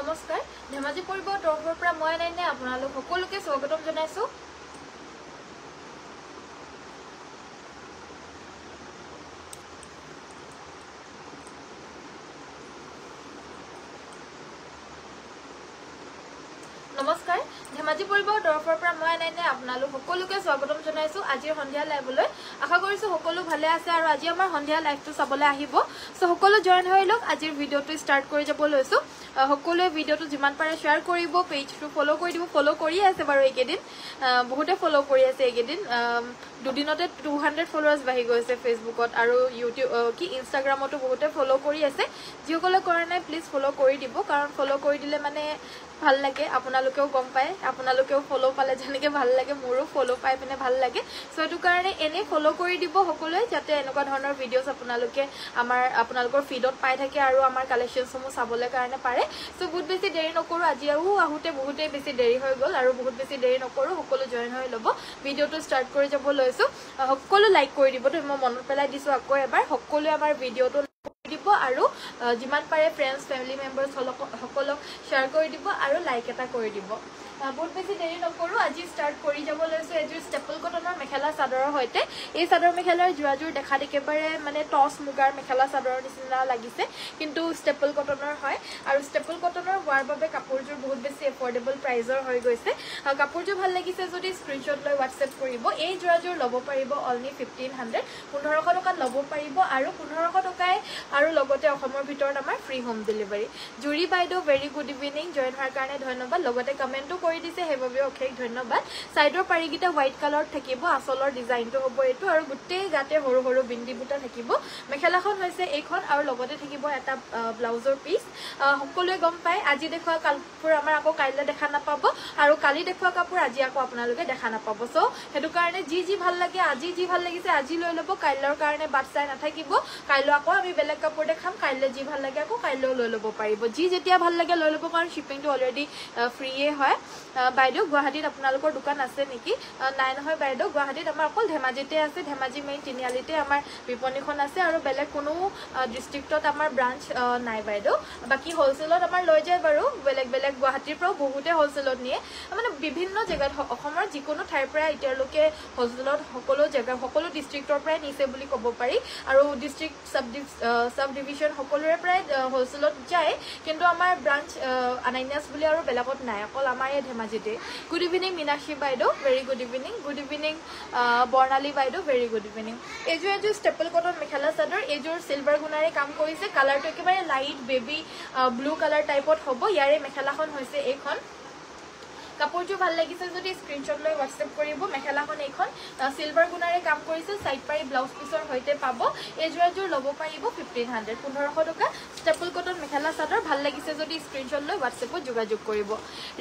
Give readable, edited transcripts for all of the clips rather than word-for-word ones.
নমস্কাৰ ধেমাজি পৰিবৰ তৰফৰ পৰা মই নাইনে আপোনালোক সকলোকে স্বাগতম জনাইছো নমস্কাৰ ধেমাজি পৰিবৰ তৰফৰ পৰা মই নাইনে আপোনালোক সকলোকে স্বাগতম জনাইছো আজিৰ সন্ধিয়া লাইভলৈ আশা কৰিছো সকলো ভালে আছে আৰু আজি আমাৰ সন্ধিয়া লাইভটো চাবলৈ আহিব সো সকলো জয়েন হৈ লওক আজিৰ ভিডিওটো ষ্টাৰ্ট কৰি যাব লৈছো সকলোৱে ভিডিওটো যিমান পাৰে শেয়াৰ কৰিব পেজটো ফলো কৰি দিব ফলো কৰি আছে বাৰু এইকেদিন বহুতে ফলো কৰি আছে এইকেদিন দুদিনতে 200 ফলোৱাৰ্স বাঢ়ি গৈছে ফেসবুকত আৰু ইউটিউব কি ইনষ্টাগ্ৰামতো বহুতে ফলো কৰি আছে যিসকলে কৰা নাই প্লিজ ফলো কৰি দিব কাৰণ ফলো কৰি দিলে মানে ভাল লাগে আপোনালোকেও গম পায় আপোনালোকেও ফলো পালে যেনেকে ভাল লাগে মোৰো ফলো পাই পিনে ভাল লাগে সো এটো কাৰণে এনে ফলো কৰি দিব সকলোৱে যাতে এনেকুৱা ধৰণৰ ভিডিওছ আপোনালোকৰ ফিডত পাই থাকে আৰু আমাৰ কালেকশনসমূহ চাবলৈ কাৰণে পাৰে সো বহুত বেছি দেৰি নকৰো আজি আহুতে বহুতে বেছি দেৰি হৈ গল আৰু বহুত বেছি দেৰি নকৰো সকলো জয়েন হৈ লব ভিডিওটো ষ্টাৰ্ট কৰি যাব লৈছো সকলো লাইক কৰি দিব তো মই মনত পেলাই দিছো আকৌ এবাৰ সকলো আমাৰ ভিডিওটো দিব আৰু যিমান পাৰে ফ্ৰেন্ডছ ফ্যামিলি মেম্বাৰছ সকলক শেয়াৰ কৰি দিব আৰু লাইক এটা কৰি দিব বহুত বেছি দেৰি নকৰো আজি ষ্টাৰ্ট কৰি যাব লৈছো এজুৰ ষ্টেপল কটনৰ মেখেলা চাদৰৰ হৈতে এই চাদৰ মেখেলাৰ জুৰাজুৰ দেখা একেবাৰে মানে টস মুগাৰ মেখেলা চাদৰৰ নিচিনা লাগিছে কিন্তু ষ্টেপল কটনৰ হয় আৰু ষ্টেপল কটনৰ হোৱাৰ বাবে কাপোৰজুৰ বহুত বেছি এফৰ্ডেবল প্ৰাইজৰ হৈ গৈছে কাপোৰজুৰ ভাল লাগিছে যদি স্ক্ৰিনশ্বট লৈ WhatsApp কৰিব এই জুৰাজুৰ ল'ব পাৰিব অনলি 1500 1500 টকাত ল'ব পাৰিব আৰু 1500 টকায় আৰু লগতে অসমৰ ভিতৰত আমাৰ ফ্ৰী হোম ডেলিভাৰী জুৰি বাইদেউ ভেৰি গুড ইভিনিং জয়েন হোৱাৰ কাৰণে ধন্যবাদ লগতে কমেন্টও কৰি দিছে হেবাবে অশেষ ধন্যবাদ সাইডৰ পাৰিগিটা হোৱাইট কালাৰ থাকিব আসলৰ ডিজাইনটো হ'ব এটো আৰু গুটেই গাতে হৰু হৰু বিন্দি বুটা থাকিব মেখেলাখন হৈছে এইখন আৰু লগতে থাকিব এটা ব্লাউজৰ পিস সকলোৱে গম পায় আজি দেখুৱা কাপোৰ আমাৰ আকৌ কাইলে দেখা নাপাব আৰু কালি দেখুৱা কাপোৰ আজি আকৌ আপোনালোকে দেখা নাপাব সো হেতু কাৰণে যি ভাল লাগে আজি যি ভাল লাগিছে আজি লৈ লব কাইলৰ কাৰণে বাট চাই নাথাকিব কাইলৈ আকৌ আমি বেলেগ কাপোৰ দেখাম কাইলে যি ভাল লাগে আকৌ কাইলৈ লৈ লব পাৰিব যি যেতিয়া ভাল লাগে লৈ লব কাৰণ শিপিংটো অলৰেডি ফ্ৰীয়ে হয় বাইদেউ গুৱাহাটীত আপোনালোকৰ দোকান আছে নেকি নাই নহয় বাইদেউ গুৱাহাটীত আমাৰ অকল ধেমাজিতে আছে ধেমাজি মেইন তিনিআলিতে আমাৰ বিপণীখন আছে আৰু বেলেগ কোনো ডিস্ট্ৰিক্টত আমাৰ ব্ৰাঞ্চ নাই বাইদেউ বাকি হোলসেলত আমাৰ লৈ যায় বাৰু বেলেগ গুৱাহাটীৰ পৰা বহুতে হোলসেলত নিয়ে মানে বিভিন্ন জায়গাত অসমৰ যিকোনো ঠাইৰ পৰা এতিয়ালৈকে হোলসেলত সকলো জায়গা সকলো ডিস্ট্ৰিক্টৰ পৰা নিছে বুলি ক'ব পাৰি আৰু ডিস্ট্ৰিক্ট সাব ডিভিজন সকলোৰে প্ৰায় হোলসেলত যায় কিন্তু আমাৰ ব্ৰাঞ্চ আনাইনাস বুলি আৰু বেলেগত নাই অকল আমাৰ এই ধেমাজিতে গুড ইভিনিং মিনাক্ষী বাইদেউ ভেৰি গুড ইভিনিং বৰ্ণালী বাইদেউ very good evening Azure staple cotton mekhela chador Azure silver গুণাৰে কাম কৰিছে কালাৰটো একেবাৰে লাইট বেবি ব্লু কালাৰ টাইপত হ'ব ইয়াৰে মেখেলাখন হৈছে এইখন কাপোৰটো ভাল লাগিছে যদি স্ক্ৰিনশ্বট লৈ WhatsApp কৰিব মেখেলাখন এইখন সিলভাৰ গুণাৰে কাম কৰিছে সাইড পাৰি ব্লাউজ পিছৰ হৈতে পাব এই জোৰাজুৰ ল'ব পাৰিব 1500 1500 টকা ষ্টেপল কটন মেখেলা চাদৰ ভাল লাগিছে যদি স্ক্ৰিনশ্বট লৈ WhatsAppত যোগাযোগ কৰিব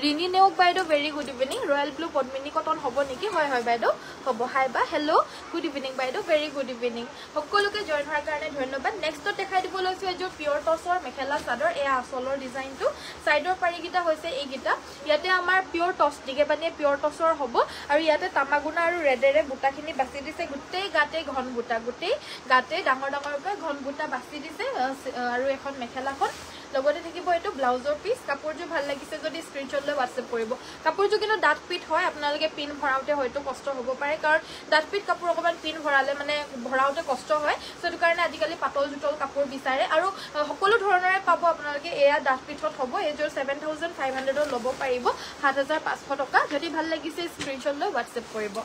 ৰিনি নেওক বাইদেউ very good evening royal blue Padmini cotton হ'ব নেকি হয় বাইদেউ হ'ব হাই বা হেল্ল গুড ইভিনিং বাইদেউ ভেৰি গুড ইভিনিং সকলোকে জয়েন হোৱাৰ কাৰণে ধন্যবাদ নেক্সটত দেখাই দিব লৈছো এজোৰ পিয়ৰ টছৰ মেখেলা চাদৰ এয়া আসলৰ ডিজাইনটো সাইডৰ পাৰিগিটা হৈছে এইগিটা ইয়াতে আমাৰ পিয়ৰ টস দিগেবানিয়ে পিয়ৰ টসৰ হ'ব আৰু ইয়াতে তামাগুনা আৰু ৰেডেৰে বুটাখিনি বাছি দিছে গুটেই গাতে ঘন বুটা গুটেই গাতে ডাঙৰকৈ ঘন বুটা বাছি দিছে আৰু এখন মেখেলাখন লগতে থাকিব এটো ব্লাউজৰ পিস কাপোৰজু ভাল লাগিছে যদি স্ক্ৰিনশ্বট লৈ WhatsApp কৰিব কাপোৰজু কিন্তু ডাট পিট হয় আপোনালোকে পিন ভৰাওতে হয়তো কষ্ট হ'ব পাৰে কাৰণ ডাট পিট কাপোৰ অকমান পিন ভৰালে মানে ভৰাওতে কষ্ট হয় সেইটো কাৰণে আজিকালি পাতল জুটল কাপোৰ বিচাৰে আৰু সকলো ধৰণৰে পাব আপোনালোকে এয়া ডাট পিটত হ'ব এজোৰ 7500 ল'ব পাৰিব 7500 টকা যদি ভাল লাগিছে স্ক্ৰিনশ্বট লৈ WhatsApp কৰিব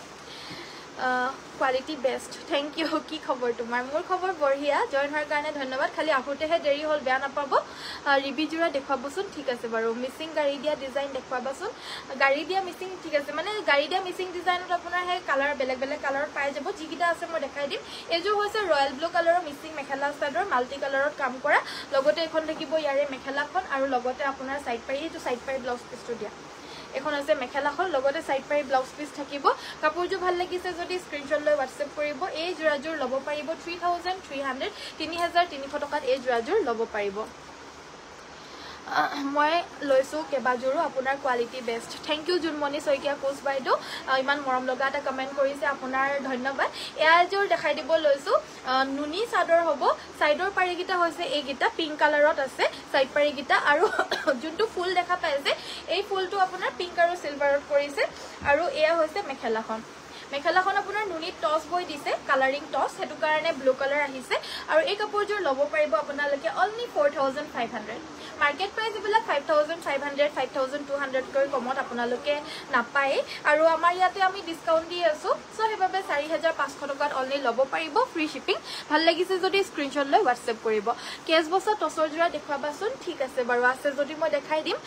কোৱালিটি বেষ্ট থ্যাংক ইউ কি খবৰ তোমাৰ মোৰ খবৰ বঢ়িয়া জয়েন হোৱাৰ কাৰণে ধন্যবাদ খালি আহুতেহে দেৰি হ'ল বেয়া নাপাব ৰিবিজুৰা দেখুৱাবচোন ঠিক আছে বাৰু মিসিং গাড়ী দিয়া ডিজাইন দেখুৱাবচোন গাড়ী দিয়া মিসিং ঠিক আছে মানে গাড়ী দিয়া মিসিং ডিজাইনত আপোনাৰ হে কালাৰ বেলেগ কালাৰত পাই যাব যিকিটা আছে মই দেখাই দিম এজো হৈছে ৰয়েল ব্লু কালাৰৰ মিসিং মেখেলা চাদৰ মাল্টি কালাৰত কাম কৰা লগতে এখন থাকিব ইয়াৰে মেখেলাখন আৰু লগতে আপোনাৰ সাইড পাৰি এইটো সাইড পাৰি ব্লাউজ পিছটো দিয়া এখন আছে মেখেলাখন লগতে সাইড পাৰি ব্লাউজ পিস থাকিব কাপোৰজু ভাল লাগিছে যদি স্ক্ৰিনশ্বট লৈ WhatsApp কৰিব এই জোৰাজুৰ ল'ব পাৰিব 3300 3300 টকাত এই জোৰাজুৰ ল'ব পাৰিব মই লৈছোঁ কেইবাযোৰো আপোনাৰ quality best thank you Junmoni Saikia Koch বাইদেউ ইমান মৰম লগা এটা কমেণ্ট কৰিছে আপোনাৰ ধন্যবাদ এয়া এযোৰ দেখাই দিব লৈছোঁ নুনি চাদৰ হ'ব চাইডৰ পাৰিকেইটা হৈছে এইকেইটা পিংক কালাৰত আছে চাইড পাৰিকেইটা আৰু যোনটো ফুল দেখা পাইছে এই ফুলটো আপোনাৰ পিংক আৰু চিলভাৰত কৰিছে আৰু এয়া হৈছে মেখেলাখন মেখেলাখন আপোনাৰ নুনি টছ বৈ দিছে কালাৰিং টছ সেইটো কাৰণে ব্লু কালাৰ আহিছে আৰু এই কাপোৰযোৰ ল'ব পাৰিব আপোনালোকে অনলি 4500 মাৰ্কেট প্ৰাইচ এইবিলাক 5500 5200 কৈ কমত আপোনালোকে নাপায় আৰু আমাৰ ইয়াতে আমি ডিছকাউণ্ট দি আছোঁ চ' সেইবাবে 4500 টকাত অনলি ল'ব পাৰিব ফ্ৰী শ্বিপিং ভাল লাগিছে যদি স্ক্ৰীনশ্বট লৈ হোৱাটছএপ কৰিব কেছ বছৰ টছৰ যোৰা দেখুৱাবাচোন ঠিক আছে বাৰু আছে যদি মই দেখাই দিম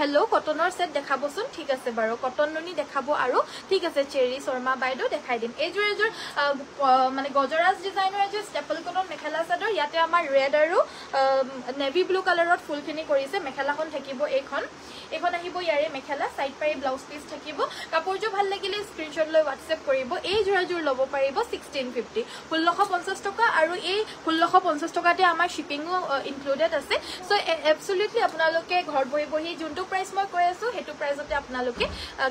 হেল্ল' কটনৰ ছেট দেখাবচোন ঠিক আছে বাৰু কটন নুনি দেখাব আৰু ঠিক আছে চেৰী শৰ্মা বাইদেউ দেখাই দিম এইযোৰ এযোৰ মানে গজৰাজ ডিজাইনৰ এযোৰ ষ্টেপল কটন মেখেলা চাদৰ ইয়াতে আমাৰ ৰেড আৰু নেভি ব্লু কালাৰত ফুলখিনি কৰিছে মেখেলাখন থাকিব এইখন আহিব ইয়াৰে মেখেলা সাইড পাৰি ব্লাউজ পিস থাকিব কাপোৰযোৰ ভাল লাগিলে স্ক্ৰীনশ্বট লৈ হোৱাটছএপ কৰিব এই যোৰাযোৰ ল'ব পাৰিব 1650 1650 টকা আৰু এই 1650 টকাতে আমাৰ শিপিংও ইনক্লুডেড আছে সো এবসলিউটলি আপোনালোকে ঘৰ বহি যোনটো প্ৰাইস মই কৈ আছো হেতু প্ৰাইসতে আপোনালোকে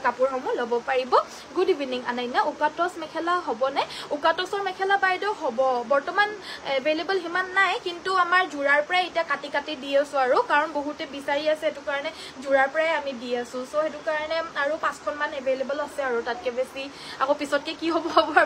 কাপোৰসমূহ ল'ব পাৰিব গুড ইভিনিং আনাইনা উকাটস মেখেলা হ'বনে উকাটসৰ মেখেলা বাইদেউ হ'ব বৰ্তমান এভেইলেবল হিমান নাই কিন্তু আমাৰ জোৰাৰ প্ৰায় এটা কাটি দি আছো আৰু কাৰণ বহুতে বিচাৰি আছে এটো কাৰণে জোৰাৰ প্ৰায় আমি দি আছো সো হেতু কাৰণে আৰু 5খন মান এভেইলেবল আছে আৰু তাতকে বেছি আকৌ পিছতকে কি হ'ব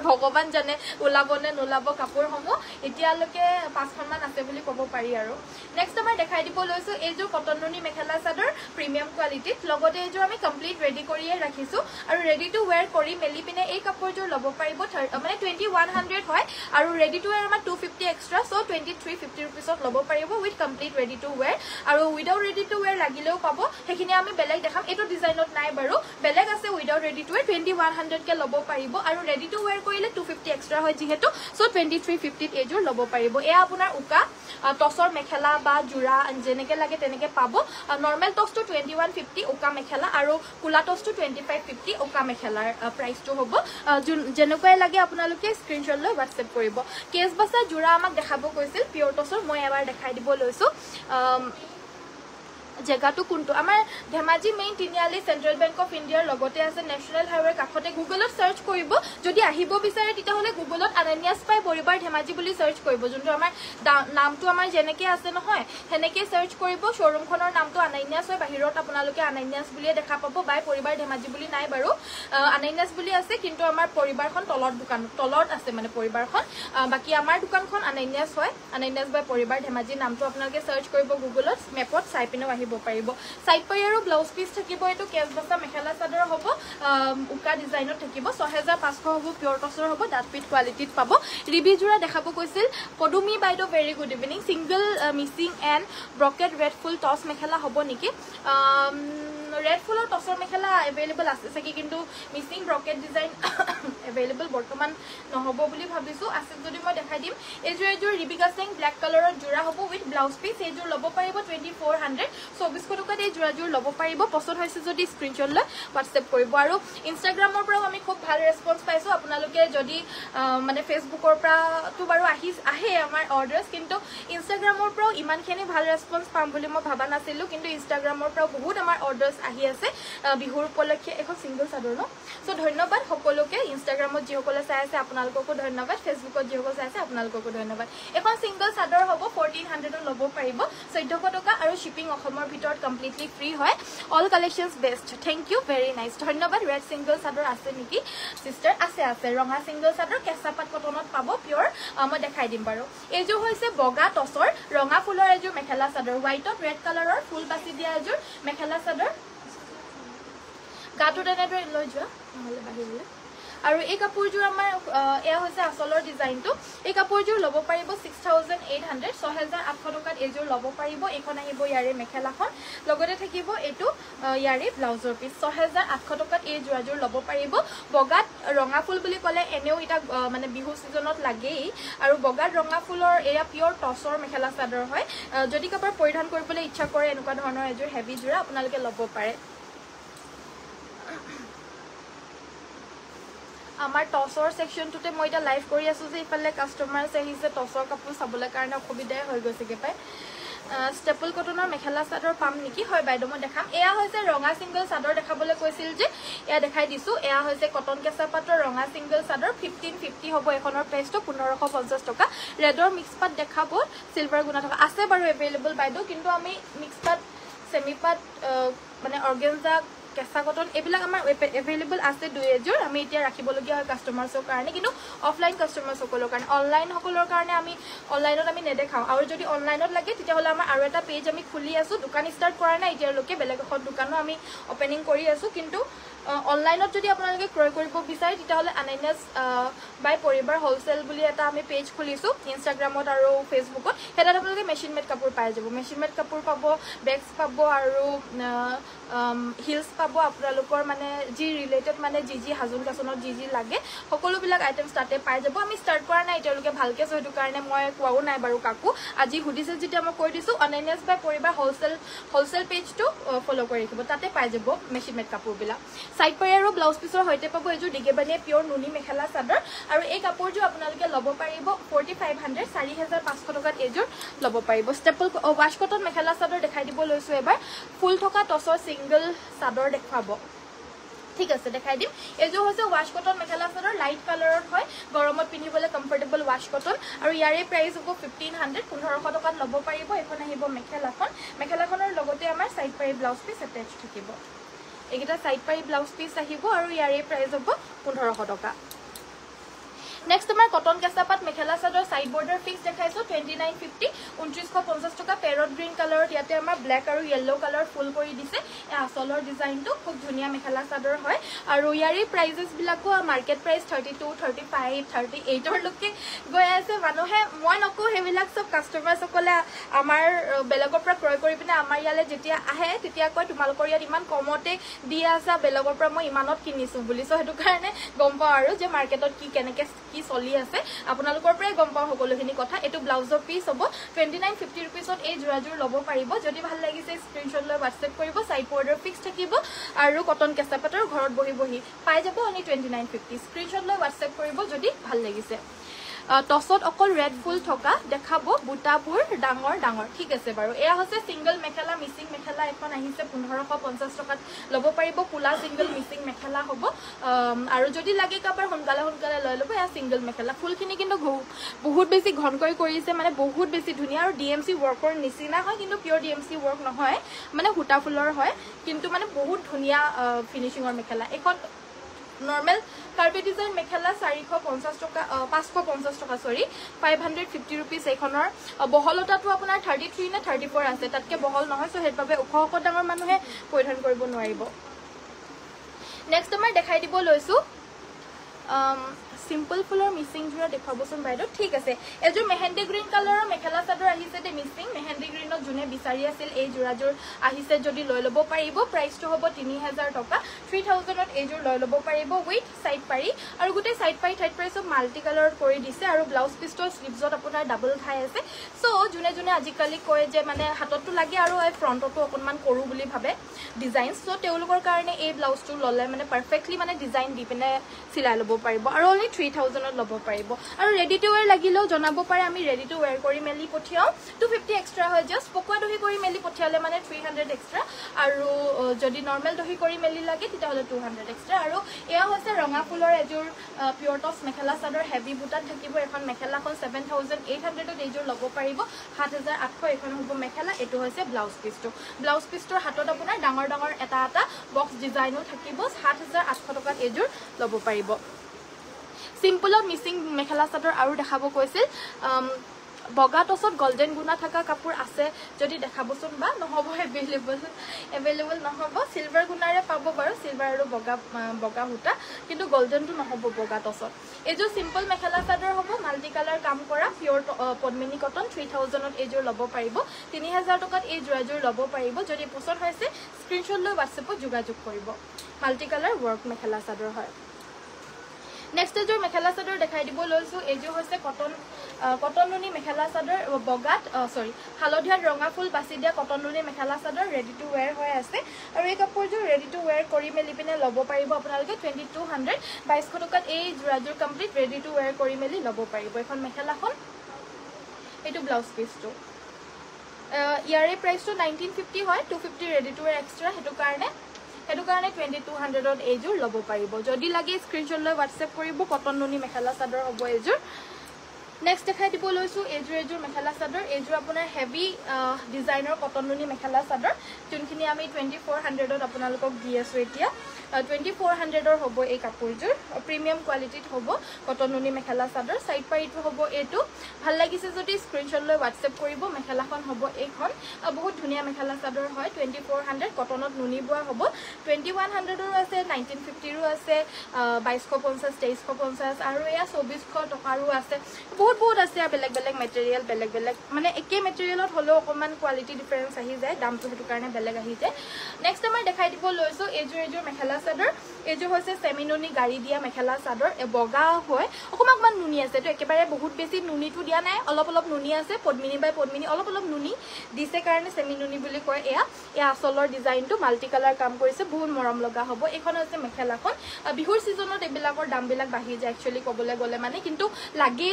ভগৱান জানে ওলাবনে নোলাব কাপোৰসমূহ এতিয়ালৈকে 5খন মান আছে বুলি ক'ব পাৰি আৰু নেক্সট আমাৰ দেখাই দিব লৈছো এইযোৰ কটন নুনি মেখেলা চাদৰ প্ৰিমিয়াম কোৱালিটিত লগতে এইযোৰ আমি কমপ্লিট ৰেডি কৰিয়ে ৰাখিছো আৰু ৰেডি টু ওয়্যাৰ কৰি মেলি পিনে এই কাপোৰযোৰ ল'ব পাৰিব মানে 2100 হয় আৰু ৰেডি টু ওয়্যাৰ আমাৰ 250 এক্সট্ৰা সো 2350 रुपीसত ল'ব পাৰিব with complete ready to where আৰু উইদাউট ৰেডি টু ওয়্যাৰ লাগিলেও পাব সেইখিনি আমি বেলেগ দেখাম এটো ডিজাইনত নাই বাৰু বেলেগ আছে উইদাউট ৰেডি টু ওয়্যাৰ 2100 কে ল'ব পাৰিব আৰু ৰেডি টু ওয়্যাৰ কৰিলে 250 এক্সট্ৰা হয় যেহেতু সো 2350 ত এযোৰ ল'ব পাৰিব এয়া আপোনাৰ উকা টছৰ মেখেলা বা জোৰা যেনেকে লাগে তেনেকে পাব নৰমাল টছটো 2150 উকা মেখেলা আৰু কুলা টছটো 2550 উকা মেখেলাৰ প্ৰাইসটো হ'ব যেনেকৈ লাগে আপোনালোকে স্ক্ৰীনশ্বট লৈ হোৱাটছএপ কৰিব কেছ বাছা জোৰা আমাক দেখাব কৈছিল পিয়ৰ টছৰ মই এবাৰ দেখাই দিব লৈছো জেগাটো কোনটো আমাৰ Dhemaji main Tiniali central bank of ইণ্ডিয়াৰ লগতে আছে নেশনেল হাইৱে কাখতে গুগলত সাৰ্চ কৰিব যদি আহিব বিচাৰে তেতিয়া হলে গুগলত আনন্যাস পাই পৰিবাৰ ধেমাজি বুলি সাৰ্চ কৰিব যোনটো আমাৰ নামটো আমাৰ যেনেকে আছে নহয় হেনেকে সাৰ্চ কৰিব শোৰুমখনৰ নামটো আনন্যাস হয় বাহিৰত আপোনালোকে আনন্যাস বুলি দেখা পাব বাই পৰিবাৰ ধেমাজি বুলি নাই বাৰু আনন্যাস বুলি আছে কিন্তু আমাৰ পৰিবাৰখন তলৰ দোকান তলত আছে মানে পৰিবাৰখন বাকি আমাৰ দোকানখন আনন্যাস হয় আনন্যাস বাই পৰিবাৰ ধেমাজি নামটো আপোনালোকে সাৰ্চ কৰিব গুগলত মেপত চাই পিনে আহিব পাৰিব সাইড পাই আৰু ব্লাউজ পিস থাকিব এটো কেছ বসা মেখেলা চাদৰ হ'ব উকা ডিজাইনত থাকিব 6500 হ'ব পিয়ৰ টছৰ হ'ব ডাটপিট কোৱালিটিত পাব ৰিভি জোৰা দেখাব কৈছিল পদুমি বাইদো very good evening single Mising and brocade red full টছ মেখেলা হ'ব নেকি ৰেড ফুলৰ টছৰ মেখেলা এভেইলেবল আছে সকি কিন্তু মিসিং ব্ৰকেট ডিজাইন এভেইলেবল বৰ্তমান নহব বুলি ভাবিছো আছে যদি মই দেখাই দিম এজোৰ ৰিবিকা সিং ব্ল্যাক কালাৰৰ জোৰা হ'ব উইথ ব্লাউজ পিস এজোৰ ল'ব পাৰিব 2400 2400 টকাত এই জোৰাজোৰ ল'ব পাৰিব পছন্দ হৈছে যদি স্ক্ৰীনশ্বট লৈ হোৱাটছএপ কৰিব আৰু ইনষ্টাগ্ৰামৰ পৰাও আমি খুব ভাল ৰেসপন্স পাইছো আপোনালোকে যদি মানে ফেসবুকৰ পৰা তো বাৰু আহে আমাৰ অৰ্ডাৰছ কিন্তু ইনষ্টাগ্ৰামৰ পৰাও ইমানখিনি ভাল ৰেসপন্স পাম বুলি মই ভাবা নাছিলো কিন্তু ইনষ্টাগ্ৰামৰ পৰাও বহুত আমাৰ অৰ্ডাৰছ আহি আছে বিহুৰ উপলক্ষে এখন সিঙ্গল চাদৰ ন সো ধন্যবাদ সকলোকে ইনষ্টাগ্ৰামত যিসকলে চাই আছে আপোনালোককো ধন্যবাদ ফেসবুকত যিসকলে চাই আছে আপোনালোককো ধন্যবাদ এখন সিঙ্গল চাদৰ হ'ব 1400 ল'ব পাৰিব 1400 টকা আৰু শিপিং অসমৰ ভিতৰত কমপ্লিটলি ফ্ৰী হয় all collections best thank you very nice ধন্যবাদ ৰেড সিঙ্গল চাদৰ আছে নেকি সিস্টাৰ আছে ৰঙা সিঙ্গল চাদৰ কেঁচাপাত কটনত পাব পিয়ৰ মই দেখাই দিম বাৰু এইযোৰ হৈছে বগা টছৰ ৰঙা ফুলৰ এযোৰ মেখেলা চাদৰ হোৱাইটত ৰেড কালাৰৰ ফুল বাছি দিয়া এযোৰ মেখেলা চাদৰ গাটো তেনেদৰে লৈ যোৱা নহলে বাহিৰলৈ আৰু এই কাপোৰযোৰ আমাৰ এয়া হৈছে আসলৰ ডিজাইনটো এই কাপোৰযোৰ ল'ব পাৰিব 6800 6800 টকাত এযোৰ ল'ব পাৰিব এখন আহিব ইয়াৰে মেখেলাখন লগতে থাকিব এটো ইয়াৰে ব্লাউজৰ পিস 6800 টকাত এই জোৰাজোৰ ল'ব পাৰিব বগাত ৰঙা ফুল বুলি ক'লে এনেও এটা মানে বিহু সিজনত লাগেই আৰু বগাত ৰঙা ফুলৰ এয়া পিয়ৰ টছৰ মেখেলা চাদৰ হয় যদি কাপোৰ পৰিধান কৰিবলৈ ইচ্ছা কৰে এনেকুৱা ধৰণৰ এযোৰ হেভি জোৰা আপোনালোকে ল'ব পাৰে আমাৰ টছৰ সেকশনটোতে মই এটা লাইভ কৰি আছো যে ইফালে কাস্টমাৰছ আহিছে টছৰ কাপোৰ চাবলৈ কাৰণে অসুবিধাই হৈ গৈছে কে পাই ষ্টেপল কটনৰ মেখেলা চাদৰ পাম নেকি হয় বাইদেউ মই দেখাম এয়া হৈছে ৰঙা সিংগল চাদৰ দেখাবলৈ কৈছিল যে এয়া দেখাই দিছো এয়া হৈছে কটন কেঁচা পাটৰ ৰঙা সিংগল চাদৰ 1550 হ'ব এখনৰ প্ৰাইসটো 1550 টকা ৰেডৰ মিক্স পাট দেখাব সিলভাৰ গুণা থকা আছে বাৰু এভেইলেবল বাইদেউ কিন্তু আমি মিক্স পাট সেমি পাট মানে অৰ্গেনজা কেঁচা কটন এইবিলাক আমাৰ এভেইলেবল আছে দুই এযোৰ আমি এতিয়া ৰাখিবলগীয়া হয় কাস্টমাৰছৰ কাৰণে কিন্তু অফলাইন কাস্টমাৰছসকলৰ কাৰণে অনলাইন সকলৰ কাৰণে আমি অনলাইনত আমি নেদেখাও আৰু যদি অনলাইনত লাগে তেতিয়াহ'লে আমাৰ আৰু এটা পেজ আমি খুলি আছো দোকান ষ্টাৰ্ট কৰা নাই এতিয়ালৈকে বেলেগ এখন দোকানো আমি ওপেনিং কৰি আছো কিন্তু অনলাইনত যদি আপোনালোকে ক্ৰয় কৰিব বিচাৰে তেতিয়াহ'লে আনাইনাছ বাই পৰিবাৰ হোলসেল বুলি এটা আমি পেজ খুলিছো ইনষ্টাগ্ৰামত আৰু ফেচবুকত হেতাত আপোনালোকে মেচিন মেড কাপোৰ পাই যাব মেচিন মেড কাপোৰ পাব বেগছ পাব আৰু হিলছ পাব আপোনালোকৰ মানে যি ৰিলেটেড মানে যি হাজুন কাছনত যি লাগে সকলোবিলাক আইটেমছ তাতে পাই যাব আমি ষ্টাৰ্ট কৰা নাই এতিয়ালৈকে ভালকৈ সো সেইটো কাৰণে মই কোৱাও নাই বাৰু কাকো আজি সুধিছিল যেতিয়া মই কৈ দিছো আনাইনাছ বাই পৰিবাৰ হোলসেল পেজটো ফলো কৰি ৰাখিব তাতে পাই যাব মেচিন মেড কাপোৰবিলাক সাইড পাৰি আৰু ব্লাউজ পিছৰ হৈতে পাব এজু ডিগেবানিয়া পিওৰ নুনি মেখেলা চাদৰ আৰু এই কাপোৰজু আপোনালোকে লব পাৰিব 4500 4500 টকাত এজুৰ লব পাৰিব staple wash cotton mekhela chador দেখাই দিব লৈছো এবাৰ ফুল থকা টছৰ সিঙ্গল চাদৰ দেখাব ঠিক আছে দেখাই দিম এজু হৈছে wash cotton mekhela chador light কালাৰত হয় গৰমত পিন্ধিবলৈ কমফৰ্টেবল ওয়াশ কটন আৰু ইয়াৰে প্ৰাইস হ'ব 1500 1500 টকাত লব পাৰিব এখন আহিব মেখেলাখনৰ লগতে আমাৰ সাইড পাৰি ব্লাউজ পিস এটাচ থাকিব এগিটা সাইড পাৰি ব্লাউজ পিস আহিব আৰু ইয়াৰে প্ৰাইস হ'ব 1500 টকা নেক্সট আমাৰ কটন কেঁচা পাট mekhela chador side border fix দেখাইছো 2950 2950 টকা পেৰট গ্ৰীন কালাৰত ইয়াতে আমাৰ ব্ল্যাক আৰু ইয়েলো কালাৰ ফুল কৰি দিছে এই আসলৰ ডিজাইনটো খুব ধুনিয়া মেখেলা চাদৰ হয় আৰু ইয়াৰে প্ৰাইসেস বিলাকো মাৰ্কেট প্ৰাইস 32 35 38 ৰ লকে গৈ আছে মানুহে মই নকো হেবিলাক সব কাস্টমাৰ সকলে আমাৰ বেলগৰ পৰা ক্ৰয় কৰি পিনে আমাৰ ইয়ালে যেতিয়া আহে তেতিয়া কয় তোমালোকৰ ইয়াত ইমান কমতে দি আছে বেলগৰ পৰা মই ইমানত কিনিছো বুলি সো হেতু কাৰণে গম পাও আৰু যে মাৰ্কেটত কি কেনেকে কি চলি আছে আপোনালোকৰ পৰাই গম পাও সকলোখিনি কথা এটো ব্লাউজৰ পিস হ'ব 2950 रुपीसত এই জোৰাজোৰ লব পাৰিব যদি ভাল লাগিছে স্ক্ৰিনশ্বট লৈ WhatsApp কৰিব সাইড বৰ্ডাৰ ফিক্স থাকিব আৰু কটন কেঁচা পাটৰ ঘৰত বহি পাই যাব অনি 2950 স্ক্ৰিনশ্বট লৈ WhatsApp কৰিব যদি ভাল লাগিছে টছত অকল ৰেড ফুল থকা দেখাব বুটাপুৰ ডাঙৰ ঠিক আছে বাৰু এয়া হৈছে সিঙ্গল মেখেলা মিসিং মেখেলা এখন আহিছে 1550 টকাত লব পাৰিব কুলা সিঙ্গল মিসিং মেখেলা হ'ব আৰু যদি লাগে কাবাৰ সোনকালে লৈ লব এয়া সিঙ্গল মেখেলা ফুলখিনি কিন্তু বহুত বেছি ঘন কৰিছে মানে বহুত বেছি ধুনিয়া আৰু ডিএমসি ওয়াৰ্কৰ নিচিনা হয় কিন্তু পিওৰ ডিএমসি ওয়াৰ্ক নহয় মানে হুটা ফুলৰ হয় কিন্তু মানে বহুত ধুনিয়া ফিনিশিংৰ মেখেলা এখন নৰমাল কাৰ্পেট ডিজাইন মেখেলা 450 টাকা 550 টাকা সৰি 550 रुपीस এখনৰ বহলতাটো আপোনাৰ 33 নে 34 আছে তাতকে বহল নহয় সো হেতভাবে ওখ ডাঙৰ মানুহে পৰিধান কৰিব নোৱাৰিব নেক্সট আমাৰ দেখাই দিব লৈছো সিম্পল ফুলৰ মিসিং জোৰা দেখাবচোন বাইদেউ ঠিক আছে এজোৰ মেহেন্দি গ্ৰীন কালাৰৰ মেখেলা চাদৰ আহিছে দে মিসিং মেহেন্দি গ্ৰীনত জুনে বিচাৰি আছিল এই জোৰাজোৰ আহিছে যদি লৈ লব পাৰিব প্ৰাইসটো হ'ব 3000 টকা 3000ত এজোৰ লৈ লব পাৰিব উইথ সাইড পাৰি আৰু গুটে সাইড পাৰি ঠাইত প্ৰাইস মাল্টি কালাৰত কৰি দিছে আৰু ব্লাউজ পিছৰ স্লিভছত আপোনাৰ ডাবল খাই আছে সো জুনে আজিকালি কয় যে মানে হাতটো লাগে আৰু এই ফ্ৰন্টটো অকনমান কৰো বুলি ভাবে ডিজাইন সো তেওঁলোকৰ কাৰণে এই ব্লাউজটো ললে মানে পাৰফেক্টলি মানে ডিজাইন দি পিনে সিলাই লব পাৰিব আৰু অনলি 3000ত লব পাৰিব আৰু ৰেডি টু ওয়্যাৰ লাগিলেও জনাব পাৰে আমি ৰেডি টু ওয়্যাৰ কৰি মেলি পঠিয়াও 250 এক্সট্ৰা হয় জাস্ট পকোৱা দহি কৰি মেলি পঠিয়ালে মানে 300 এক্সট্ৰা আৰু যদি নৰমাল দহি কৰি মেলি লাগে তেতিয়াহলে 200 এক্সট্ৰা আৰু এয়া হৈছে ৰঙা ফুলৰ এজোৰ পিওৰ টছ মেখেলা চাদৰ হেভি বুটাত থাকিব এখন মেখেলাখন 7800ত এজোৰ লব পাৰিব 7800 এখন হ'ব মেখেলা এটো হৈছে ব্লাউজ পিছটোৰ হাতত আপোনাৰ ডাঙৰ এটা বক্স ডিজাইনো থাকিব 7800 টকাত এজোৰ লব পাৰিব সিম্পল মিসিং মেখেলা চাদৰ আৰু দেখাব কৈছিল বগা টছত গোল্ডেন গুণা থকা কাপোৰ আছে যদি দেখাবচোন বা নহব এভেইলেবল নহব সিলভাৰ গুণাৰে পাব বাৰু সিলভাৰ আৰু বগা হুটা কিন্তু গোল্ডেনটো নহব বগা টছত এজো সিম্পল মেখেলা চাদৰ হ'ব মাল্টি কালাৰ কাম কৰা পিওৰ পদ্মিনী কটন 3000ত এজোৰ লব পাৰিব 3000 টকাত এই জোৰাজোৰ লব পাৰিব যদি পছন্দ হৈছে স্ক্ৰিনশ্বট লৈ WhatsAppত যোগাযোগ কৰিব multi colour work mekhela chador হয় নেক্সট এজোৰ মেখেলা চাদৰ দেখাই দিব লৈছো এজোৰ হৈছে কটন নুনি মেখেলা চাদৰ বগাত হালধীয়াত ৰঙা ফুল বাছি দিয়া কটন নুনি mekhela chador ready to where হৈ আছে আৰু এই কাপোৰজোৰ ৰেডি টু ওয়্যাৰ কৰি মেলি পিনে লব পাৰিব আপোনালোকে 2200 2200 টকাত এই জোৰাজোৰ কমপ্লিট ৰেডি টু ওয়্যাৰ কৰি মেলি লব পাৰিব এখন মেখেলাখন এটো ব্লাউজ পিছটো ইয়াৰে প্ৰাইচটো 1950 হয় 250 ৰেডি টু ৱেৰ এক্সট্ৰা সেইটো কাৰণে 2200ত এইযোৰ ল'ব পাৰিব যদি লাগে স্ক্ৰীনশ্বট লৈ হোৱাটছএপ কৰিব কটন নুনি মেখেলা চাদৰ হ'ব এইযোৰ নেক্সট দেখাই দিব লৈছো এইযোৰ মেখেলা চাদৰ এইযোৰ আপোনাৰ হেভি ডিজাইনৰ কটন নুনি মেখেলা চাদৰ যোনখিনি আমি 2400ত আপোনালোকক দি আছো এতিয়া 2400ৰ হ'ব এই কাপোৰযোৰ প্ৰিমিয়াম কোৱালিটিত হ'ব কটন নুনি মেখেলা চাদৰ সাইড পাৰিটো হ'ব এইটো ভাল লাগিছে যদি স্ক্ৰীনশ্বট লৈ হোৱাটছএপ কৰিব মেখেলাখন হ'ব এইখন বহুত ধুনীয়া মেখেলা চাদৰ হয় 2400 কটনত নুনি বোৱা হ'ব 2100ৰো আছে 1950ৰো আছে 2250 2350 আৰু এয়া 2400 টকাৰো আছে বহুত আছে বেলেগ বেলেগ মেটেৰিয়েল বেলেগ মানে একে মেটেৰিয়েলত হলেও অকমান কোৱালিটি ডিফাৰেন্স আহি যায় দামটো হেতু কাৰণে বেলেগ আহি যায় নেক্সট আমাৰ দেখাই দিব লৈছো এইযোৰ মেখেলা চাদৰ এইযোৰ হৈছে সেমি নুনি গাড়ি দিয়া মেখেলা চাদৰ বগা হয় অকমান নুনি আছে তো একেবাৰে বহুত বেছি নুনিটো দিয়া নাই অলপ নুনি আছে পদ্মিনী বাই পদ্মিনী অলপ নুনি দিছে কাৰণে সেমি নুনি বুলি কয় এয়া আচলৰ ডিজাইনটো মাল্টি কালাৰ কাম কৰিছে বহুত মৰম লগা হ'ব এখন হৈছে মেখেলাখন বিহুৰ সিজনত এবিলাকৰ দামবিলাক বাঢ়ি যায় একচুয়ালি কবলে গলে মানে কিন্তু লাগে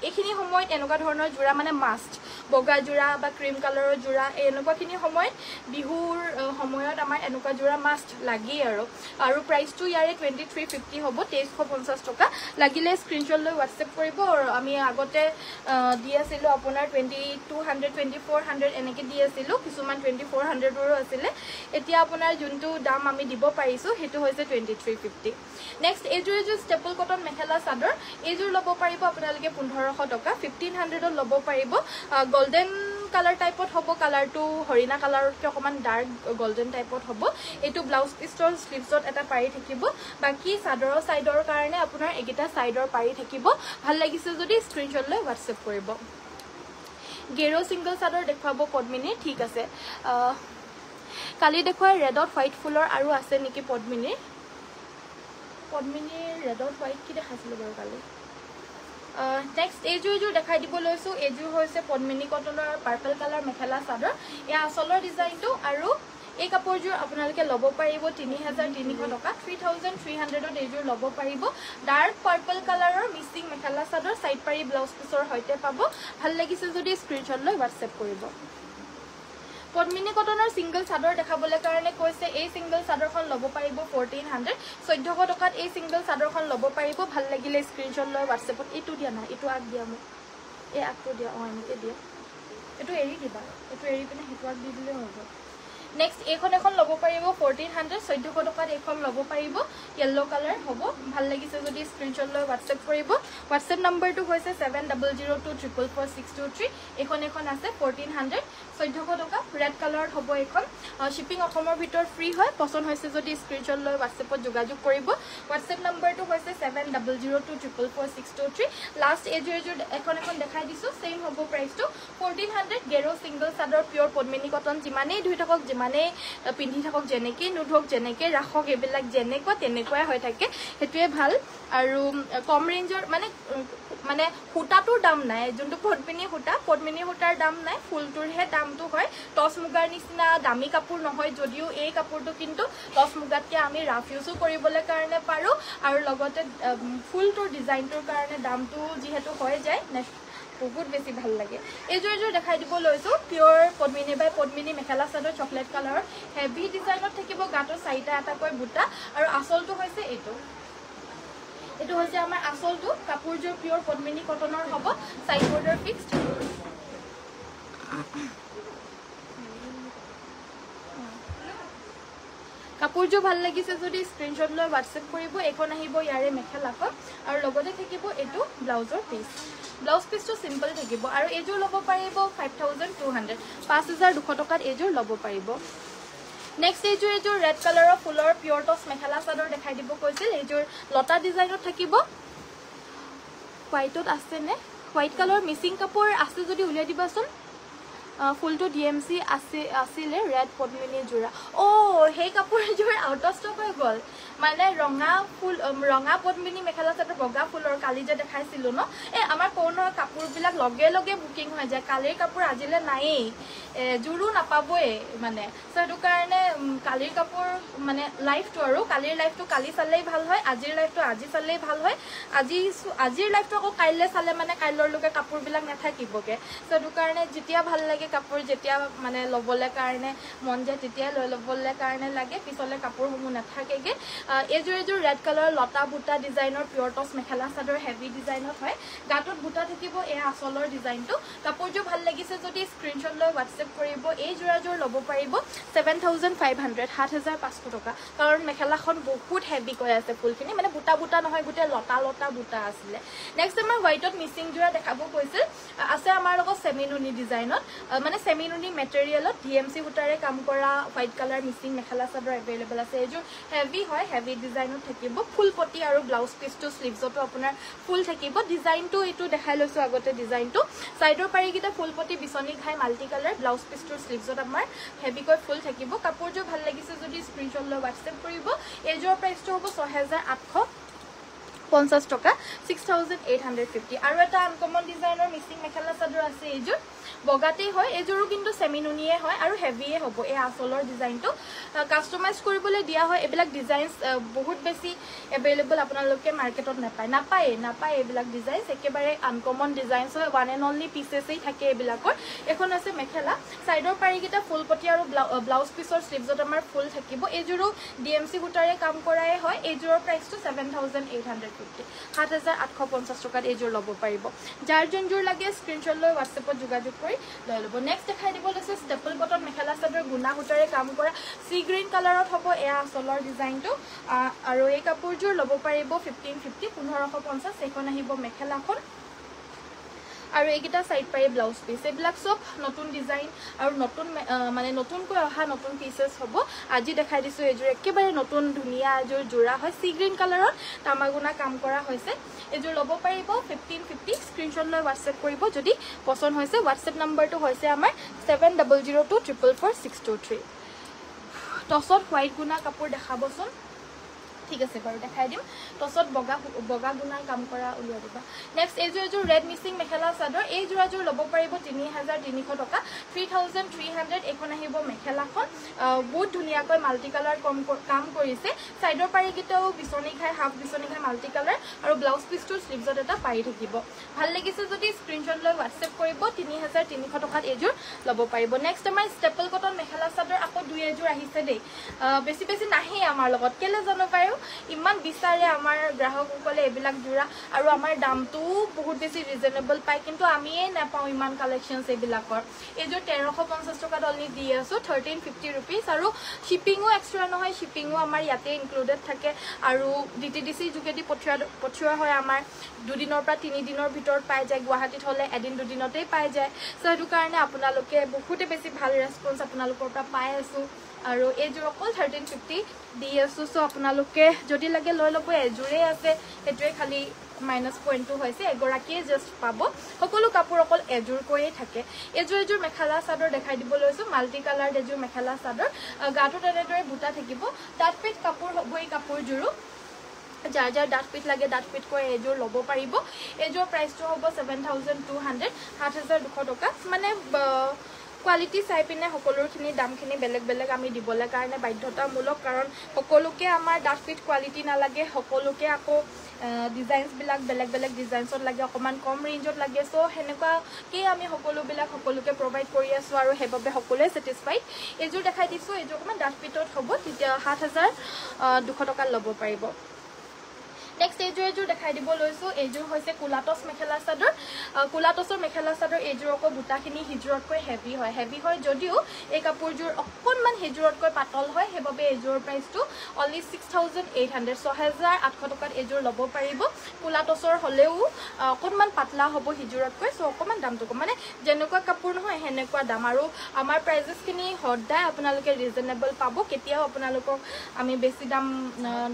এইখিনি সময়ত এনেকুৱা ধৰণৰ জোৰা মানে মাষ্ট বগা জোৰা বা ক্ৰীম কালাৰৰ জোৰা এনেকুৱাখিনি সময়ত বিহুৰ সময়ত আমাৰ এনেকুৱা জোৰা মাষ্ট লাগি আৰু প্ৰাইচটো ইয়াৰে 2350 হ'ব 2350 টকা লাগিলে স্ক্ৰীনশ্বট লৈ হোৱাটছএপ কৰিব আৰু আমি আগতে দি আছিলো আপোনাৰ 2200 2400 এনেকে দি আছিলো কিছুমান 2400ৰো আছিল এতিয়া আপোনাৰ যোনটো দাম আমি দিব পাৰিছো হেতু হৈছে 2350 নেক্সট এইযোৰ ষ্টেপল কটন মেখেলা চাদৰ এইযোৰ ল'ব পাৰিব আপোনালোকে 1500 টকা 1500ত ল'ব পাৰিব গোল্ডেন কালাৰ টাইপত হ'ব কালাৰটো হৰিণা কালাৰতকৈ অকমান ডাৰ্ক গোল্ডেন টাইপত হ'ব এটো ব্লাউজ পিষ্টৰ স্লিভছত এটা পাৰি থাকিব বাকি চাদৰৰ সাইডৰ কাৰণে আপোনাৰ একিটা সাইডৰ পাৰি থাকিব ভাল লাগিছে যদি স্ক্ৰীনশ্বট লৈ হোৱাটছএপ কৰিব গেৰো সিঙ্গল চাদৰ দেখুৱাব পদ্মিনী ঠিক আছে কালি দেখুৱাই ৰেডত হোৱাইট ফুলৰ আৰু আছে নেকি পদ্মিনীৰ ৰেডত হোৱাইট কি দেখাইছিলো বাৰু কালি নেক্সট এইযোৰ দেখাই দিব লৈছো এইযোৰ হৈছে পদ্মিনী কটনৰ পাৰ্পল কালাৰ মেখেলা চাদৰ এয়া আচলৰ ডিজাইনটো আৰু এই কাপোৰযোৰ আপোনালোকে ল'ব পাৰিব 3300 টকা 3300ত এইযোৰ ল'ব পাৰিব ডাৰ্ক পাৰ্পল কালাৰৰ মিক্সিং মেখেলা চাদৰ সাইড পাৰি ব্লাউজ পিছৰ হৈতে পাব ভাল লাগিছে যদি স্ক্ৰীনশ্বট লৈ হোৱাটছএপ কৰিব পদ্মিনী কটনৰ সিঙ্গল চাদৰ দেখাবলৈ কাৰণে কৈছে এই সিঙ্গল চাদৰখন ল'ব পাৰিব 1400 1400 টকাত এই সিঙ্গল চাদৰখন ল'ব পাৰিব ভাল লাগিলে স্ক্ৰীনশ্বট লৈ হোৱাটছএপত এইটো দিয়া না এইটো আগ দিয়া মোক এই আগটো দিয়া এনেকে দিয়া এইটো এৰি দিবা এইটো এৰি পিনে হেতু আগ দি দিলে হ'ব নেক্সট এখন ল'ব পাৰিব 1400 1400 টকাত এখন ল'ব পাৰিব yellow কালাৰ হ'ব ভাল লাগিছে যদি স্ক্ৰীনশ্বট লৈ হোৱাটছএপ কৰিব হোৱাটছএপ নম্বৰটো হৈছে 7002444623 এখন আছে 1400 1400 টকা ৰেড কালাৰত হ'ব এখন শিপিং অসমৰ ভিতৰ ফ্ৰী হয় পছন্দ হৈছে যদি স্ক্ৰীনশ্বট লৈ হোৱাটছএপত যোগাযোগ কৰিব হোৱাটছএপ নম্বৰটো হৈছে 7002444623 লাষ্ট এইযোৰ এখন দেখাই দিছো সেম হ'ব প্ৰাইচটো 1400 গেৰো সিঙ্গল চাদৰ পিওৰ পদ্মিনী কটন যিমানেই ধুই থাকক যিমানেই পিন্ধি থাকক যেনেকৈ নুধক যেনেকৈ ৰাখক এইবিলাক যেনেকুৱা তেনেকুৱাই হৈ থাকে হেতুৱে ভাল আৰু কম ৰেঞ্জৰ মানে হুটাটোৰ দাম নাই যোনটো পদ্মিনী হুটাৰ দাম নাই ফুলটোৰহে দামটো হয় টছ মুগাৰ নিচিনা দামী কাপোৰ নহয় যদিও এই কাপোৰটো কিন্তু টছ মুগাতকৈ আমি ৰাফ ইউজো কৰিবলৈ কাৰণে পাৰো আৰু লগতে ফুলটোৰ ডিজাইনটোৰ কাৰণে দামটো যিহেতু হৈ যায় বহুত বেছি ভাল লাগে এইযোৰ দেখাই দিব লৈছো পিওৰ পদ্মিনী বাই পদ্মিনী মেখেলা চাদৰ চকলেট কালাৰৰ হেভি ডিজাইনত থাকিব গাটো চাৰিটা এটাকৈ বুটা আৰু আচলটো হৈছে এইটো হৈছে আমাৰ আচলটো কাপোৰযোৰ পিওৰ পদ্মিনী কটনৰ হ'ব সাইড বৰ্ডাৰ ফিক্সড কাপোৰযোৰ ভাল লাগিছে যদি স্ক্ৰীনশ্বট লৈ হোৱাটছএপ কৰিব এখন আহিব ইয়াৰে মেখেলাখন আৰু লগতে থাকিব এইটো ব্লাউজৰ পিচ ব্লাউজ পিচটো সিম্পল থাকিব আৰু এইযোৰ ল'ব পাৰিব 5200 5200 টকাত এইযোৰ ল'ব পাৰিব নেক্সট এইযোৰ ৰেড কালাৰৰ ফুলৰ পিওৰ টছ মেখেলা চাদৰ দেখাই দিব কৈছিল এইযোৰ লতা ডিজাইনত থাকিব হোৱাইটত আছে নে হোৱাইট কালাৰ মিচিং কাপোৰ আছে যদি উলিয়াই দিবাচোন ফুলটো DMC আছিলে ৰেড পদ্মিনী যোৰা সেই কাপোৰযোৰ আউট অফ ষ্টক হৈ গ'ল মানে ৰঙা পদ্মিনী মেখেলা চাদৰ বগা ফুলৰ কালি যে দেখাইছিলো ন আমাৰ কোনৰ কাপোৰবিলাক লগে লগে বুকিং হৈ যায় কালিৰ কাপোৰ আজিলে নায়েই জোৰো নাপাবই মানে সেইটো কাৰণে কালিৰ কাপোৰ মানে লাইফটো আৰু কালিৰ লাইফটো কালি চালেই ভাল হয় আজিৰ লাইফটো আজি চালেই ভাল হয় আজিৰ লাইফটো আকৌ কাইলৈ চালে মানে কাইলৈলৈকে কাপোৰবিলাক নাথাকিবগে সেইটো কাৰণে যেতিয়া ভাল লাগে কাপোৰ যেতিয়া মানে ল'বলৈ কাৰণে মন যায় তেতিয়া লৈ ল'বলৈ কাৰণে লাগে পিছলে কাপোৰসমূহ নাথাকেগে এইযোৰ ৰেড কালাৰ লতা বুটা ডিজাইনৰ পিয়ৰ টচ মেখেলা চাদৰ হেভি ডিজাইনত হয় গাটোত বুটা থাকিব এয়া আচলৰ ডিজাইনটো কাপোৰযোৰ ভাল লাগিছে যদি স্ক্ৰীনশ্বট লৈ হোৱাটছএপ কৰিব এই যোৰাযোৰ ল'ব পাৰিব 7500 7500 টকা কাৰণ মেখেলাখন বহুত হেভি কৈ আছে ফুলখিনি মানে বুটা বুটা নহয় গোটেই লতা লতা বুটা আছিলে নেক্সট আমাৰ হোৱাইটত মিচিং যোৰা দেখাব কৈছিল আছে আমাৰ লগত সেমিনুনি ডিজাইনত মানে সেমিনুনি মেটেৰিয়েলত DMC বুটাৰে কাম কৰা white colour Mising mekhela chador available আছে এইযোৰ হেভি হয় হেভি ডিজাইনত থাকিব ফুল পটি আৰু ব্লাউজ পিছটো স্লিভছতো আপোনাৰ ফুল থাকিব ডিজাইনটো এইটো দেখাই লৈছো আগতে ডিজাইনটো সাইডৰ পাৰিকিটা ফুল পটি বিছনি খাই মাল্টি কালাৰ ব্লাউজ পিছটোৰ স্লিভছত আমাৰ হেভিকৈ ফুল থাকিব কাপোৰযোৰ ভাল লাগিছে যদি স্ক্ৰীনশ্বট লৈ হোৱাটছএপ কৰিব এইযোৰ প্ৰাইচটো হ'ব 6850 টকা 6850 আৰু এটা আনকমন ডিজাইনৰ মিচিং মেখেলা চাদৰ আছে এইযোৰ বগাতেই হয় এইযোৰো কিন্তু সেমিনুনিয়ে হয় আৰু হেভিয়ে হ'ব এই আচলৰ ডিজাইনটো কাস্টমাইজ কৰিবলৈ দিয়া হয় এইবিলাক ডিজাইনছ বহুত বেছি এভেইলেবল আপোনালোকে মাৰ্কেটত নাপায় এইবিলাক ডিজাইনছ একেবাৰে আনকমন ডিজাইনছ হয় ওৱান এণ্ড অনলি পিচেছেই থাকে এইবিলাকৰ এখন আছে মেখেলা সাইডৰ পাৰিকিটা ফুল পটি আৰু ব্লাউজ পিছৰ স্লিভছত আমাৰ ফুল থাকিব এইযোৰো DMC বুটাৰে কাম কৰাই হয় এইযোৰৰ প্ৰাইচটো 7850 7850 টকাত এইযোৰ ল'ব পাৰিব যাৰ যোনযোৰ লাগে স্ক্ৰীনশ্বট লৈ হোৱাটছএপত যোগাযোগ কৰি লৈ ল'ব নেক্সট দেখাই দিব লৈছে ষ্টেপল কটন মেখেলা চাদৰ গুণা সূতাৰে কাম কৰা সি গ্ৰীণ কালাৰত হ'ব এয়া আচলৰ ডিজাইনটো আৰু এই কাপোৰযোৰ ল'ব পাৰিব 1550 1550 এখন আহিব মেখেলাখন আৰু এইকেইটা সাইড পাই ব্লাউজ পিস এইবিলাক সব নতুন ডিজাইন আৰু নতুন মানে নতুনকৈ অহা নতুন পিসেস হ'ব আজি দেখাই দিছো এইযোৰ একেবাৰে নতুন ধুনিয়া এযোৰ জোৰা হয় সি গ্ৰীণ কালাৰত তামাগুনা কাম কৰা হৈছে এইযোৰ ল'ব পাৰিব 1550 স্ক্ৰীনশ্বট লৈ হোৱাটছএপ কৰিব যদি পছন্দ হৈছে হোৱাটছএপ নম্বৰটো হৈছে আমাৰ 7002444623 টছত হোৱাইট গুনা কাপোৰ দেখাবচোন ঠিক আছে বাৰু দেখাই দিম টছত বগা গুনাৰ কাম কৰা উলিয়াই দিবা নেক্সট এইযোৰ ৰেড মিচিং মেখেলা চাদৰ এই যোৰাযোৰ ল'ব পাৰিব 3300 টকা 3300 এখন আহিব মেখেলাখন বহুত ধুনিয়াকৈ মাল্টি কালাৰ কাম কৰিছে সাইডৰ পাৰিকিটাও বিছনি খাই হাফ বিছনি খাই মাল্টি কালাৰ আৰু ব্লাউজ পিছটোৰ স্লিভছত এটা পাৰি থাকিব ভাল লাগিছে যদি স্ক্ৰীনশ্বট লৈ হোৱাটছএপ কৰিব 3300 টকাত এইযোৰ ল'ব পাৰিব নেক্সট আমাৰ ষ্টেপল কটন মেখেলা চাদৰ আকৌ দুই এযোৰ আহিছে দেই বেছি নাহে আমাৰ লগত কেলে জানো পায় ইমান বিচাৰে আমাৰ গ্ৰাহকসকলে এইবিলাক জোৰা আৰু আমাৰ দামটো বহুত বেছি ৰিজনেবল পায় কিন্তু আমিয়ে নাপাওঁ ইমান কালেকশনছ এইবিলাকৰ এইযোৰ 1350 টকাত অনলি দি আছো 1350 रुपीस আৰু শিপিংও এক্সট্ৰা নহয় শিপিংও আমাৰ ইয়াতে ইনক্লুডেড থাকে আৰু DTDC যোগেদি পঠিওৱা হয় আমাৰ দুদিনৰ পৰা 3 দিনৰ ভিতৰত পাই যায় গুৱাহাটীত হলে এদিন দুদিনতেই পাই যায় সো এটো কাৰণে আপোনালোকে বহুতে বেছি ভাল ৰেসপন্স আপোনালোকৰ পৰা পাই আছো আৰু এইযোৰ অকল 1350 দি আছো সো আপোনালোকে যদি লাগে লৈ ল'ব এযোৰে আছে এটোৱে খালি মাইনাস পইণ্টটো হৈছে এগৰাকীয়ে জাস্ট পাব সকলো কাপোৰ অকল এযোৰ কৈয়ে থাকে এযোৰ মেখেলা চাদৰ দেখাই দিব লৈছো মাল্টি কালাৰ এযোৰ মেখেলা চাদৰ গাটো তেনেদৰে বুটা থাকিব ডাট পিট কাপোৰ হ'ব এই কাপোৰযোৰো যাৰ ডাট পিট লাগে ডাট পিট কৈ এযোৰ ল'ব পাৰিব এযোৰ প্ৰাইচটো হ'ব 7200 7200 টকা মানে কোৱালিটি চাই পিনে সকলোৰখিনি দামখিনি বেলেগ আমি দিবলৈ কাৰণে বাধ্যতামূলক কাৰণ সকলোকে আমাৰ ডাট পিট কোৱালিটি নালাগে সকলোকে আকৌ ডিজাইনছ বিলাক বেলেগ ডিজাইনছত লাগে অকমান কম ৰেঞ্জত লাগে সো হেনেকুৱাকে আমি সকলোকে প্ৰভাইড কৰি আছো আৰু হেবাবে সকলোৱে স্যাটিসফাইড এযোৰ দেখাই দিছো এযোৰ অকমান ডাট পিটত হ'ব তেতিয়া 7200 টকা ল'ব পাৰিব নেক্সট এযোৰ দেখাই দিব লৈছো এযোৰ হৈছে কুলাটস মেখেলা চাদৰ কুলাটসৰ মেখেলা চাদৰ এযোৰ আকৌ বুটাখিনি হিজৰতকৈ হেভি হয় যদিও এই কাপোৰযোৰ অকনমান হিজৰতকৈ পাতল হয় হেবাবে এযোৰ প্ৰাইচটো অনলি 6800 6800 টকাত এযোৰ ল'ব পাৰিব কুলাটসৰ হলেও অকনমান পাতলা হ'ব হিজৰতকৈ সো অকনমান দামটো কম মানে যেনেকুৱা কাপোৰ নহয় হেনেকুৱা দাম আৰু আমাৰ প্ৰাইজেছখিনি হদায় আপোনালোকে ৰিজনেবল পাব কেতিয়াও আপোনালোকক আমি বেছি দাম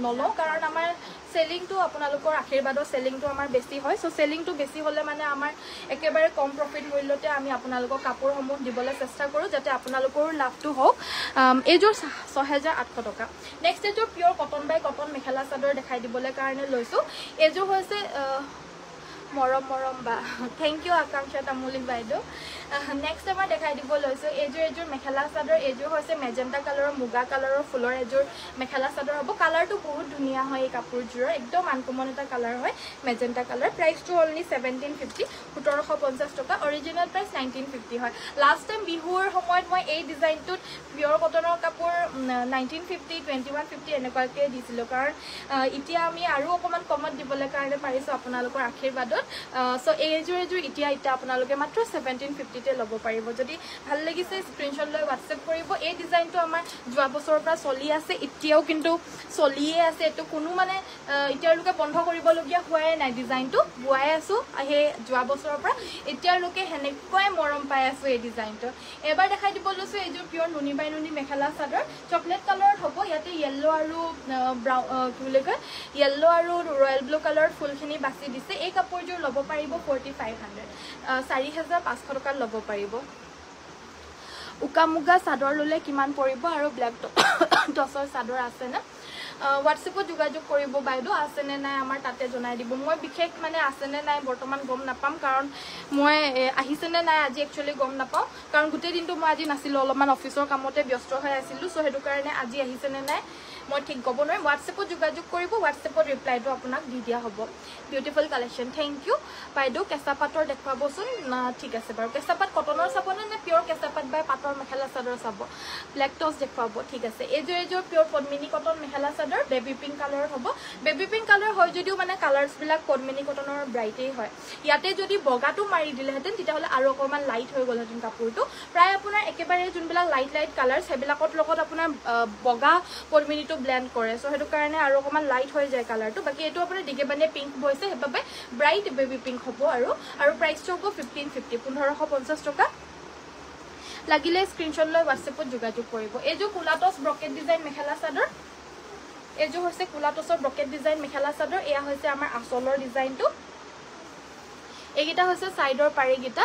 নলও কাৰণ আমাৰ সেলিংটো আপোনালোকৰ আশীৰ্বাদৰ সেলিংটো আমাৰ বেছি হয় সো সেলিংটো বেছি হলে মানে আমাৰ একেবাৰে কম প্ৰফিট মূল্যতে আমি আপোনালোকক কাপোৰসমূহ দিবলৈ চেষ্টা কৰো যাতে আপোনালোকৰ লাভটো হোক এইযোৰ ৬৮০০ টকা নেক্সট এইযোৰ পিওৰ কটন বাই কটন মেখেলা চাদৰ দেখাই দিবলৈ কাৰণে লৈছো এইযোৰ হৈছে মৰম বা থ্যাংক ইউ আকাংক্ষা তামুলী বাইদেউ নেক্সট আমাৰ দেখাই দিব লৈছো এইযোৰ মেখেলা চাদৰ এইযোৰ হৈছে মেজেন্টা কালাৰৰ মুগা কালাৰৰ ফুলৰ এইযোৰ মেখেলা চাদৰ হ'ব কালাৰটো বহুত ধুনীয়া হয় এই কাপোৰযোৰৰ একদম আনকমন এটা কালাৰ হয় মেজেন্টা কালাৰ প্ৰাইচটো অনলি 1750 1750 টকা অৰিজিনেল প্ৰাইচ 1950 হয় লাষ্ট টাইম বিহুৰ সময়ত মই এই ডিজাইনটোত পিওৰ কটনৰ কাপোৰ 1950 2150 এনেকুৱাকৈ দিছিলোঁ কাৰণ এতিয়া আমি আৰু অকণমান কমত দিবলৈ কাৰণে পাৰিছোঁ আপোনালোকৰ আশীৰ্বাদত সো এইযোৰ এতিয়া আপোনালোকে মাত্ৰ 1750 তে ল'ব পাৰিব যদি ভাল লাগিছে স্ক্ৰিনশ্বট লৈ WhatsApp কৰিব এই ডিজাইনটো আমাৰ যোৱা বছৰৰ পৰা চলি আছে এতিয়াও কিন্তু চলিয়ে আছে এটো কোনো মানে এতিয়ালৈকে বন্ধ কৰিবলগীয়া হোৱাই নাই ডিজাইনটো বুৱাই আছো আহে যোৱা বছৰৰ পৰা এতিয়ালৈকে হেনেকৈ মৰম পাই আছো এই ডিজাইনটো এবাৰ দেখাই দিব লৈছো এইযোৰ পিওৰ নুনি বাই নুনি মেখেলা চাদৰ চকলেট কালাৰত হ'ব ইয়াতে ইয়েলো আৰু কি বুলি কয় ইয়েলো আৰু ৰয়েল ব্লু কালাৰৰ ফুলখিনি বাছি দিছে এই কাপোৰযোৰ ল'ব পাৰিব 4500 4500 টকা ল'ব পাৰিব উকা মুগা চাদৰ ললে কিমান পৰিব আৰু ব্ল্যাক টছৰ চাদৰ আছে না WhatsAppত যোগাযোগ কৰিব বাইদেউ আছে নে নাই আমাৰ তাতে জনাই দিব মই বিশেষ মানে আছে নে নাই বৰ্তমান গম নাপাম কাৰণ মই আহিছে নে নাই আজি একচুয়ালি গম নাপাও কাৰণ গোটেই দিনটো মই আজি নাছিলো অলপমান অফিচৰ কামতে ব্যস্ত হৈ আছিলো সো হেতু কাৰণে আজি আহিছে নে নাই মই ঠিক গব নোৱাৰিম WhatsAppত যোগাযোগ কৰিব WhatsAppত ৰিপ্লাইটো আপোনাক দি দিয়া হ'ব বিউটিফুল কালেকশন থ্যাংক ইউ বাইদেউ কেঁচা পাটৰ দেখুৱাবচোন ঠিক আছে বাৰু কেঁচা পাট কটনৰ চাবনে নে পিওৰ কেঁচা পাট বাই পাটৰ মেখেলা চাদৰ চাব ব্ল্যাক টছ দেখুৱাব ঠিক আছে এইযোৰ পিওৰ পদ্মিনী cotton mekhela chador baby pink কালাৰত হ'ব বেবি পিংক কালাৰ হয় যদিও মানে কালাৰ্স বিলাক পদ্মিনী কটনৰ ব্ৰাইটেই হয় ইয়াতে যদি বগাটো মাৰি দিলেহেঁতেন তেতিয়াহলে আৰু অকমান লাইট হৈ গ'লহেঁতেন কাপোৰটো প্ৰায় আপোনাৰ একেবাৰে যোনবিলাক লাইট কালাৰ্স সেইবিলাকৰ লগত আপোনাৰ বগা পদ্মিনীটো ব্লেন্ড কৰে সো হেতু কাৰণে আৰু অকমান লাইট হৈ যায় কালাৰটো বাকি এটো আপোনাৰ দিগেবানে পিংক হৈছে হেবাবে ব্ৰাইট বেবি পিংক হ'ব আৰু প্ৰাইচটো হ'ব 1550 1550 টকা লাগিলে স্ক্ৰিনশ্বট লৈ WhatsAppত যোগাযোগ কৰিব এইযোৰ কুলাটছ ব্ৰকেট ডিজাইন মেখেলা চাদৰ এইযোৰ হৈছে কুলাটছৰ ব্ৰকেট ডিজাইন মেখেলা চাদৰ এয়া হৈছে আমাৰ আচলৰ ডিজাইনটো এইগিটা হৈছে সাইডৰ পাৰিগিটা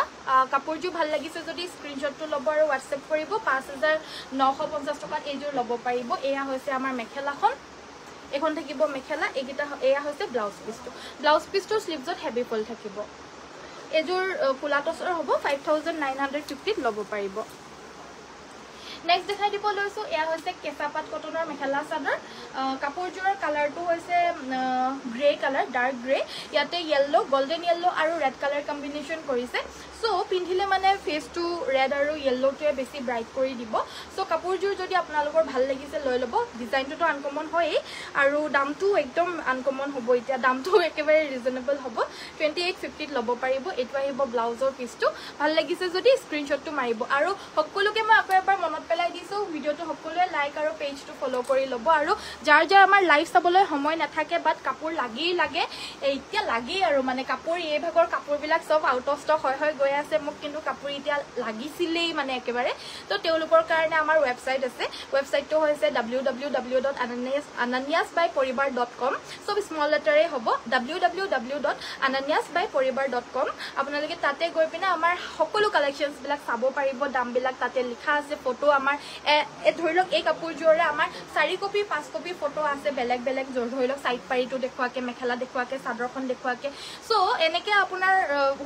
কাপোৰযোৰ ভাল লাগিছে যদি স্ক্ৰিনশ্বটটো ল'ব আৰু WhatsApp কৰিব 5950 টকাত এইযোৰ ল'ব পাৰিব এয়া হৈছে আমাৰ মেখেলাখন এখন থাকিব মেখেলা এইগিটা এয়া হৈছে ব্লাউজ পিছটো স্লিভছত হেভি ফল থাকিব এইযোৰ কুলাটছৰ হ'ব 5950 ল'ব পাৰিব নেক্সট দেখাই দিব লৈছো এয়া হৈছে কেঁচা পাট কটনৰ মেখেলা চাদৰ কাপোৰযোৰৰ কালাৰটো হৈছে গ্ৰে কালাৰ ডাৰ্ক গ্ৰে ইয়াতে ইয়েলো গোল্ডেন ইয়েলো আৰু ৰেড কালাৰ কম্বিনেশন কৰিছে সো পিন্ধিলে মানে ফেসটো ৰেড আৰু ইয়েলোটোৱে বেছি ব্ৰাইট কৰি দিব সো কাপোৰযোৰ যদি আপোনালোকৰ ভাল লাগিছে লৈ ল'ব ডিজাইনটো আনকমন হয় আৰু দামটো একদম আনকমন হ'ব এতিয়া দামটো একেবাৰে ৰিজনেবল হ'ব 2850 ল'ব পাৰিব এটো আহিব ব্লাউজৰ পিছটো ভাল লাগিছে যদি স্ক্ৰিনশ্বটটো মাৰিব আৰু সকলোকে মই আকৌ এবাৰ মনত পেলাই দিছো ভিডিওটো সকলোৱে লাইক আৰু পেজটো ফলো কৰি ল'ব আৰু যাৰ আমাৰ লাইভ চাবলৈ সময় নাথাকে বাট কাপোৰ লাগে এতিয়া লাগে আৰু মানে কাপোৰ এই ভাগৰ কাপোৰবিলাক সব আউট অফ ষ্টক হয় গৈ আছে মোক কিন্তু কাপোৰ এতিয়া লাগিছিলেই মানে একেবাৰে তো তেওঁলোকৰ কাৰণে আমাৰ ওয়েবসাইট আছে ওয়েবসাইটটো হৈছে www.ananyasbyporibar.com সব স্মল লেটাৰে হ'ব www.ananyasbyporibar.com আপোনালোকে তাতে গৈ পিনে আমাৰ সকলো কালেকশনছ বিলাক চাব পাৰিব দাম বিলাক তাতে লিখা আছে ফটো আমাৰ ধৰি লওক এই কাপোৰযোৰে আমাৰ 4 কপি 5 কপি ফটো আছে বেলেগ ধৰি লওক সাইড পাৰিটো দেখুৱাকে মেখেলা দেখুৱাকে চাদৰখন দেখুৱাকে সো এনেকে আপোনাৰ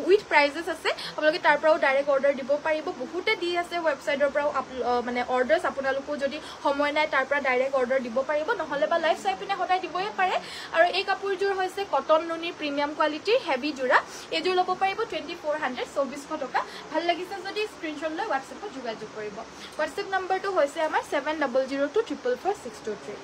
উইথ প্ৰাইজেস আছে আপোনালোকে তাৰ পৰাও ডাইৰেক্ট অৰ্ডাৰ দিব পাৰিব বহুতে দি আছে ওয়েবসাইটৰ পৰাও মানে অৰ্ডাৰছ আপোনালোকো যদি সময় নাই তাৰ পৰা ডাইৰেক্ট অৰ্ডাৰ দিব পাৰিব নহলে বা লাইভ চাই পিনে হদাই দিবই পাৰে আৰু এই কাপোৰযোৰ হৈছে কটন নুনি প্ৰিমিয়াম কোৱালিটিৰ হেভি জোৰা এইযোৰ ল'ব পাৰিব 2400 টকা ভাল লাগিছে যদি স্ক্ৰিনশ্বট লৈ WhatsAppত যোগাযোগ কৰিব WhatsApp নম্বৰটো হৈছে আমাৰ 7002444623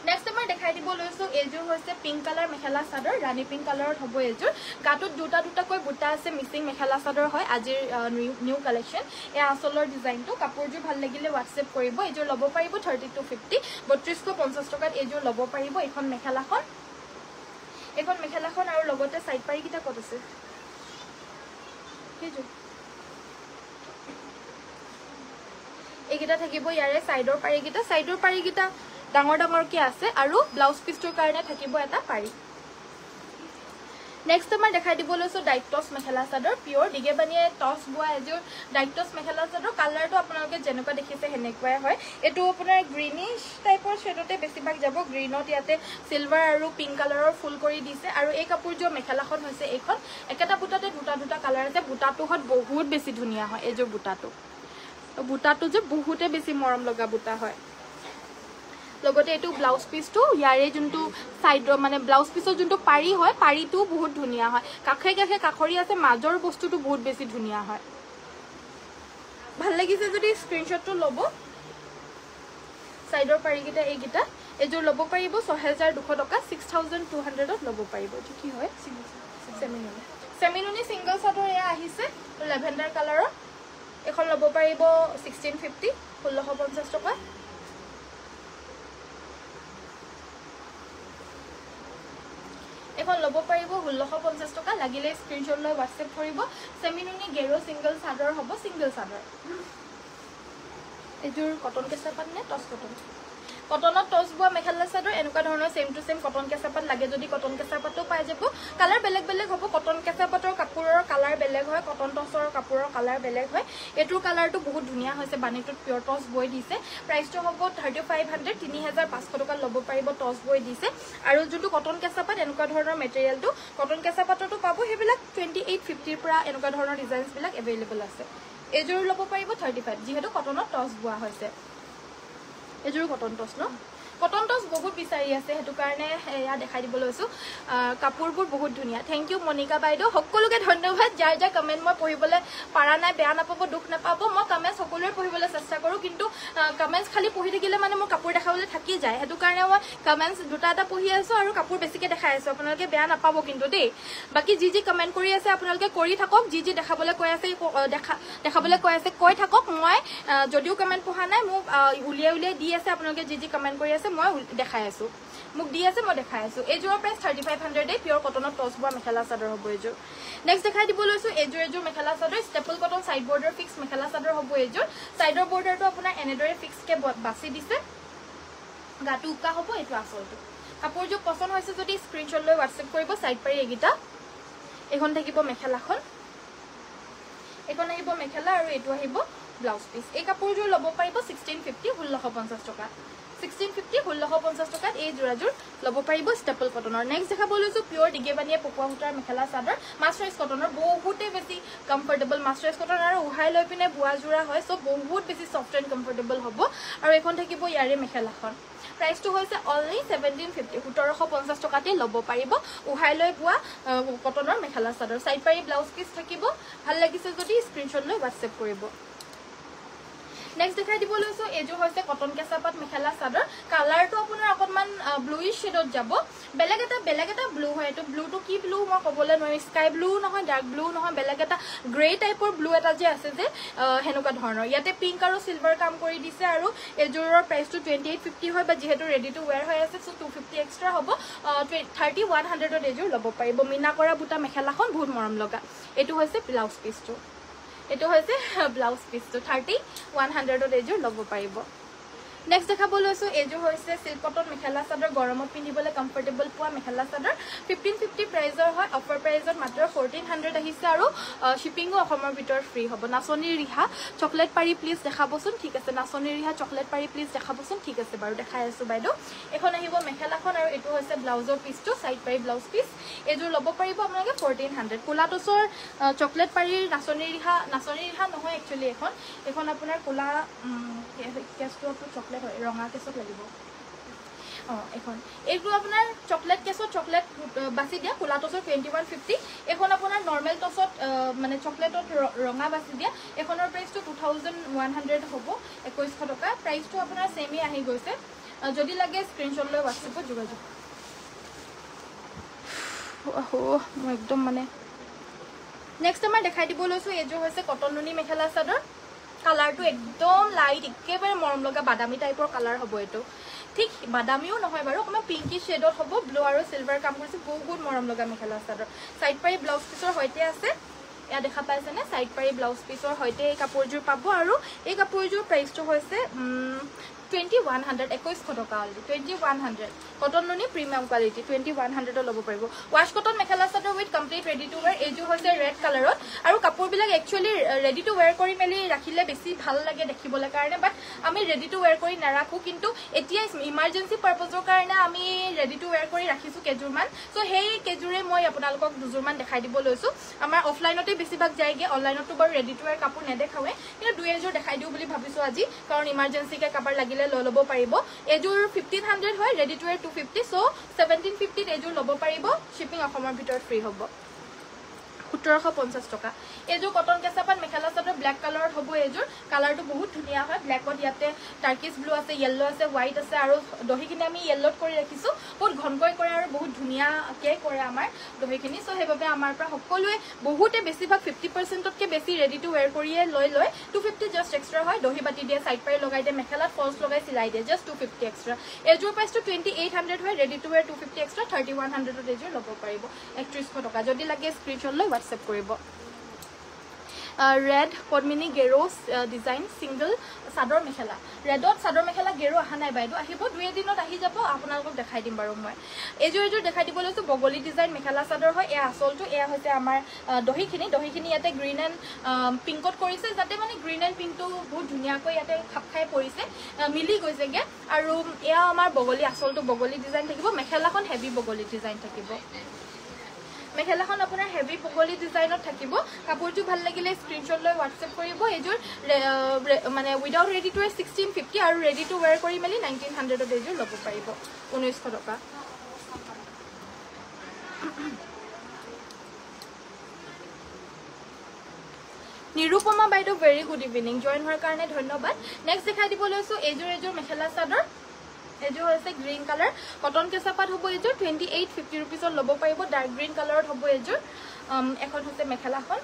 নেক্সট আমাৰ দেখাই দিব লৈছো এইযোৰ হৈছে পিংক কালাৰ মেখেলা চাদৰ ৰাণী পিংক কালাৰত হ'ব এইযোৰ গাটোত দুটাকৈ বুটা আছে মিসিং মেখেলা চাদৰ হয় আজিৰ নিউ কালেকশন এই আচলৰ ডিজাইনটো কাপোৰযোৰ ভাল লাগিলে WhatsApp কৰিব এইযোৰ ল'ব পাৰিব 3250 3250 টকাত এইযোৰ ল'ব পাৰিব এখন মেখেলাখন আৰু লগতে সাইড পাৰি কিটা কত আছে এইযোৰ এইগিটা থাকিব ইয়াৰে সাইডৰ পাৰি কিটা ডাঙৰ ডাঙৰকৈ আছে আৰু ব্লাউজ পিছটোৰ কাৰণে থাকিব এটা পাৰি নেক্সট আমাৰ দেখাই দিব লৈছো ডাইক টছ মেখেলা চাদৰ পিওৰ দিগেবানিয়ে টছ বোৱা এযোৰ ডাইক টছ মেখেলা চাদৰ কালাৰটো আপোনালোকে যেনেকুৱা দেখিছে হেনেকুৱাই হয় এটো আপোনাৰ গ্ৰীনিশ টাইপৰ শেডতে বেছিভাগ যাব গ্ৰীনত ইয়াতে সিলভাৰ আৰু পিংক কালাৰৰ ফুল কৰি দিছে আৰু এই কাপোৰযোৰ মেখেলাখন হৈছে এইখন একেটা বুটাতে দুটা দুটা কালাৰ আছে বুটাটো হত বহুত বেছি ধুনিয়া হয় এযোৰ বুটাটো যে বহুতে বেছি মৰম লগা বুটা হয় লগতে এটো ব্লাউজ পিসটো ইয়াৰে যোনটো সাইড মানে ব্লাউজ পিসৰ যোনটো পাৰি হয় পাৰিটো বহুত ধুনিয়া হয় কাখে কাখে কাখৰি আছে মাজৰ বস্তুটো বহুত বেছি ধুনিয়া হয় ভাল লাগিছে যদি স্ক্ৰিনশ্বটটো লব সাইডৰ পাৰিকিটা এইকিটা এযোৰ লব পাৰিব 6200 টকা 6200 ত লব পাৰিব এটো কি হয় সেমিনুনি সিঙ্গল চাদৰ এয়া আহিছে লেভেণ্ডাৰ কালাৰৰ এখন লব পাৰিব 1650 1650 টকা এখন লব পাৰিব 1650 টকা লাগিলে স্ক্ৰিনশ্বট লৈ WhatsApp কৰিব সেমিনুনি গেৰো সিঙ্গল চাদৰ হ'ব সিঙ্গল চাদৰ এযোৰ কটন কেঁচাপাত নে টছ কটনত টছ বোৱা মেখেলা চাদৰ এনেকুৱা ধৰণৰ সেম টু সেম কটন কেঁচাপাত লাগে যদি কটন কেঁচাপাতো পাই যাব কালাৰ বেলেগ বেলেগ হ'ব কটন কেঁচাপাতৰ কাপোৰৰ কালাৰ বেলেগ হয় কটন টছৰ কাপোৰৰ কালাৰ বেলেগ হয় এটোৰ কালাৰটো বহুত ধুনিয়া হৈছে বানিটোত পিওৰ টছ বৈ দিছে প্ৰাইসটো হ'ব 3500 3500 টকা লব পাৰিব টছ বৈ দিছে আৰু যোনটো কটন কেঁচাপাত এনেকুৱা ধৰণৰ মেটেৰিয়েলটো কটন কেঁচাপাতটো পাব হেবিলাক 2850 ৰ পৰা এনেকুৱা ধৰণৰ ডিজাইনছ বিলাক এভেইলেবল আছে এযোৰ লব পাৰিব 35 যেহেতু কটনত টছ বোৱা হৈছে এযোৰ কটন টছ ন কটন টছ বহুত বিচাৰি আছে হেতু কাৰণে এয়া দেখাই দিব লৈছো কাপোৰবোৰ বহুত ধুনিয়া থ্যাংক ইউ মনিকা বাইদেউ সকলোকে ধন্যবাদ যাৰ যাৰ কমেন্ট মই পঢ়িবলৈ পাৰা নাই বেয়া নাপাব দুখ নাপাব মই কমেন্ট সকলোৰে পঢ়িবলৈ চেষ্টা কৰো কিন্তু কমেন্টস খালি পঢ়ি থাকিলে মানে মই কাপোৰ দেখাবলৈ থাকি যায় হেতু কাৰণে মই কমেন্টস দুটা এটা পঢ়ি আছো আৰু কাপোৰ বেছিকে দেখাই আছো আপোনালোকে বেয়া নাপাব কিন্তু দেই বাকি যি কমেন্ট কৰি আছে আপোনালোকে কৰি থাকক যি দেখাবলৈ কৈ আছে দেখাবলৈ কৈ আছে কৈ থাকক মই যদিও কমেন্ট পঢ়া নাই মোক উলিয়াই দি আছে আপোনালোকে যি কমেন্ট কৰি আছে মই দেখাই আছো মোক দি আছে মই দেখাই আছো এযোৰৰ প্ৰাইস 3500 দে পিওৰ কটনত টছ বোৱা মেখেলা চাদৰ হ'ব এযোৰ নেক্সট দেখাই দিব লৈছো এযোৰ মেখেলা চাদৰ staple cotton side border fix মেখেলা চাদৰ হ'ব এযোৰ সাইডৰ বৰ্ডাৰটো আপোনাৰ এনেদৰে ফিক্স কে বাছি দিছে গাটো উকা হ'ব এটো আসলটো কাপোৰযোৰ পছন্দ হৈছে যদি স্ক্ৰিনশ্বট লৈ WhatsApp কৰিব সাইড পাৰি এগিটা এখন থাকিব মেখেলাখন এখন আহিব মেখেলা আৰু এটো আহিব ব্লাউজ পিস এই কাপোৰযোৰ লব পাৰিব 1650 1650 টকা 1650 1650 টকাত এই জোৰাজোৰ লব পাৰিব ষ্টেপল কটনৰ নেক্সট দেখা বলৈছো পিওৰ দিগেবানিয়ে পকুৱা সূতাৰ মেখেলা চাদৰ মাস্টাৰাইজ কটনৰ বহুতে বেছি কমফৰ্টেবল মাস্টাৰাইজ কটন আৰু উহাই লৈ পিনে বুৱা জোৰা হয় সো বহুত বেছি সফট এণ্ড কমফৰ্টেবল হ'ব আৰু এখন থাকিব ইয়াৰে মেখেলাখন প্ৰাইসটো হৈছে অনলি 1750 1750 টকাতে লব পাৰিব উহাই লৈ বুৱা কটনৰ মেখেলা চাদৰ সাইড পাৰি ব্লাউজ পিস থাকিব ভাল লাগিছে যদি স্ক্ৰিনশ্বট লৈ WhatsApp কৰিব নেক্সট দেখাই দিব লৈছো এযোৰ হৈছে কটন কেঁচাপাত মেখেলা চাদৰ কালাৰটো আপোনাৰ অকমান ব্লুইশ শেডত যাব বেলেগ এটা ব্লু হয় এটো ব্লুটো কি ব্লু মই কবলৈ নোৱাৰিম স্কাই ব্লু নহয় ডাৰ্ক ব্লু নহয় বেলেগ এটা গ্ৰে টাইপৰ ব্লু এটা যে আছে যে হেনুকা ধৰণৰ ইয়াতে পিংক আৰু সিলভাৰ কাম কৰি দিছে আৰু এযোৰৰ প্ৰাইসটো 2850 হয় বা যেহেতু ৰেডি টু ওয়্যাৰ হৈ আছে সো 250 এক্সট্ৰা হ'ব 3100 ত এযোৰ লব পাৰিব মিনা কৰা বুটা মেখেলাখন বহুত মৰম লগা এটো হৈছে ব্লাউজ পিসটো এটো হৈছে ব্লাউজ পিসটো 3100 ত এযোৰ লব পাৰিব নেক্সট দেখা বলৈছো এযোৰ হৈছে সিল্ক কটন মেখেলা চাদৰ গৰমত পিন্ধিবলৈ কমফৰ্টেবল পোৱা মেখেলা চাদৰ 1550 প্ৰাইজৰ হয় অফাৰ প্ৰাইজত মাত্ৰ 1400 আহিছে আৰু শিপিংও অসমৰ ভিতৰত ফ্ৰী হ'ব নাচনী ৰিহা চকলেট পাৰি প্লিজ দেখাবচোন ঠিক আছে নাচনী ৰিহা চকলেট পাৰি প্লিজ দেখাবচোন ঠিক আছে বাৰু দেখাই আছো বাইদেউ এখন আহিব মেখেলাখন আৰু এটো হৈছে ব্লাউজৰ পিসটো সাইড পাৰি ব্লাউজ পিস এযোৰ লব পাৰিব আপোনালোকে 1400 কোলা টছৰ চকলেট পাৰি নাচনী ৰিহা নহয় একচুয়ালি এখন আপোনাৰ কোলা কেছটো চকলেট ৰঙা কেছত লাগিব এখন এইটো আপোনাৰ চকলেট কেছত চকলেট বাছি দিয়া কোলা টছৰ 2150 এখন আপোনাৰ নৰমাল টছত মানে চকলেটত ৰঙা বাছি দিয়া এখনৰ প্ৰাইসটো 2100 হ'ব 2100 টকা প্ৰাইসটো আপোনাৰ সেমি আহি গৈছে যদি লাগে স্ক্ৰিনশ্বট লৈ WhatsAppত যোগাযোগ মই একদম মানে নেক্সট আমাৰ দেখাই দিব লৈছো এযোৰ হৈছে কটন নুনি মেখেলা চাদৰ কালাৰটো একদম লাইট একেবাৰে মৰম লগা বাদামী টাইপৰ কালাৰ হ'ব এটো ঠিক বাদামীও নহয় বাৰু অকমান পিংকি শেডত হ'ব ব্লু আৰু সিলভাৰ কাম কৰিছে বহুত মৰম লগা মেখেলা চাদৰ সাইড পাৰি ব্লাউজ পিসৰ হৈতে আছে এয়া দেখা পাইছে নে সাইড পাৰি ব্লাউজ পিসৰ হৈতে এই কাপোৰযোৰ পাব আৰু এই কাপোৰযোৰ প্ৰাইসটো হৈছে 2100 2100 টকা অলৰেডি 2100 কটন নুনি প্ৰিমিয়াম কোৱালিটি 2100 ল'ব পাৰিব wash cotton mekhela chador with complete ready to ৱেৰ এইটো হৈছে ৰেড কালাৰত আৰু কাপোৰবিলাক একচুৱেলি ৰেডি টু ৱেৰ কৰি মেলি ৰাখিলে বেছি ভাল লাগে দেখিবলৈ কাৰণে বাট আমি ৰেডি টু ৱেৰ কৰি নাৰাখো কিন্তু এতিয়া ইমাৰ্জেন্সি পাৰপজৰ কাৰণে আমি ৰেডি টু ৱেৰ কৰি ৰাখিছো কেজুৰমান সো সেই কেজুৰে মই আপোনালোকক দুজুৰমান দেখাই দিব লৈছো আমাৰ অফলাইনতে বেছিভাগ যায়গে অনলাইনতো বাৰু ৰেডি টু ৱেৰ কাপোৰ নেদেখাৱে কিন্তু দুই এজোৰ দেখাই দিও বুলি ভাবিছো আজি কাৰণ ইমাৰ্জেন্সিকে কাপোৰ লাগিলে লৈ ল'ব পাৰিব এজোৰ 1500 হয় ৰেডি টু ৱেৰ 250 সো 1750 এজোৰ ল'ব পাৰিব শিপিং অসমৰ ভিতৰত ফ্ৰী হ'ব 1750 টকা এজোৰ কটন কেঁচাপাত মেখেলা চাদৰ ব্ল্যাক কালাৰত হ'ব এজোৰ কালাৰটো বহুত ধুনীয়া হয় ব্ল্যাকত ইয়াতে টাৰ্কিছ ব্লু আছে য়েল্লো আছে হোৱাইট আছে আৰু দহিখিনি আমি য়েল্লোত কৰি ৰাখিছো বহুত ঘনকৈ কৰে আৰু বহুত ধুনীয়াকৈ কৰে আমাৰ দহিখিনি সো সেইবাবে আমাৰ পৰা সকলোৱে বহুতে বেছিভাগ 50% তকৈ বেছি ৰেডি টু ৱেৰ কৰিয়ে লৈ 250 জাষ্ট এক্সট্ৰা হয় দহি বাতি দিয়ে সাইড পাৰি লগাই দিয়ে মেখেলাত ফলছ লগাই চিলাই দিয়ে জাষ্ট 250 এক্সট্ৰা এজোৰ প্ৰাইচটো 2800 হয় ৰেডি টু ৱেৰ 250 এক্সট্ৰা 3100 এজোৰ ল'ব পাৰিব 3100 টকা যদি লাগে স্ক্ৰীনশ্বট লৈ হোৱাটছএপ কৰিব ৰেড পদ্মিনী গেৰোছ design single chador mekhela ৰেডত chador mekhela Gero অহা নাই বাইদেউ আহিব দুই এদিনত আহি যাব আপোনালোকক দেখাই দিম বাৰু মই এজোৰ দেখাই দিব লৈছো বগলী ডিজাইন মেখেলা চাদৰ হয় এয়া আচলটো এয়া হৈছে আমাৰ দহিখিনি ইয়াতে গ্ৰীণ এণ্ড পিংকত কৰিছে যাতে মানে গ্ৰীণ এণ্ড পিংকটো বহুত ধুনীয়াকৈ ইয়াতে খাপ খাই পৰিছে মিলি গৈছেগে আৰু এয়া আমাৰ বগলী আচলটো বগলী ডিজাইন থাকিব মেখেলাখন হেভি বগলী ডিজাইন থাকিব মেখেলাখন আপোনাৰ হেভি বগলী ডিজাইনত থাকিব কাপোৰটো ভাল লাগিলে স্ক্ৰীনশ্বট লৈ হোৱাটছএপ কৰিব এজোৰ মানে উইদাউট ৰেডি টু ৱেৰ 1650 আৰু ৰেডি টু ৱেৰ কৰি মেলি 1900 এজোৰ ল'ব পাৰিব 1900 টকা নিৰুপমা বাইদেউ ভেৰি গুড ইভিনিং জইন হোৱাৰ কাৰণে ধন্যবাদ নেক্সট দেখাই দিব লৈছো এজোৰ মেখেলা চাদৰ এজোৰ হৈছে গ্ৰীণ কালাৰ কটন কেঁচাপাত হ'ব এজোৰ 2850 रुपीसত ল'ব পাৰিব ডাৰ্ক গ্ৰীণ কালাৰত হ'ব এজোৰ এখন হৈছে মেখেলাখন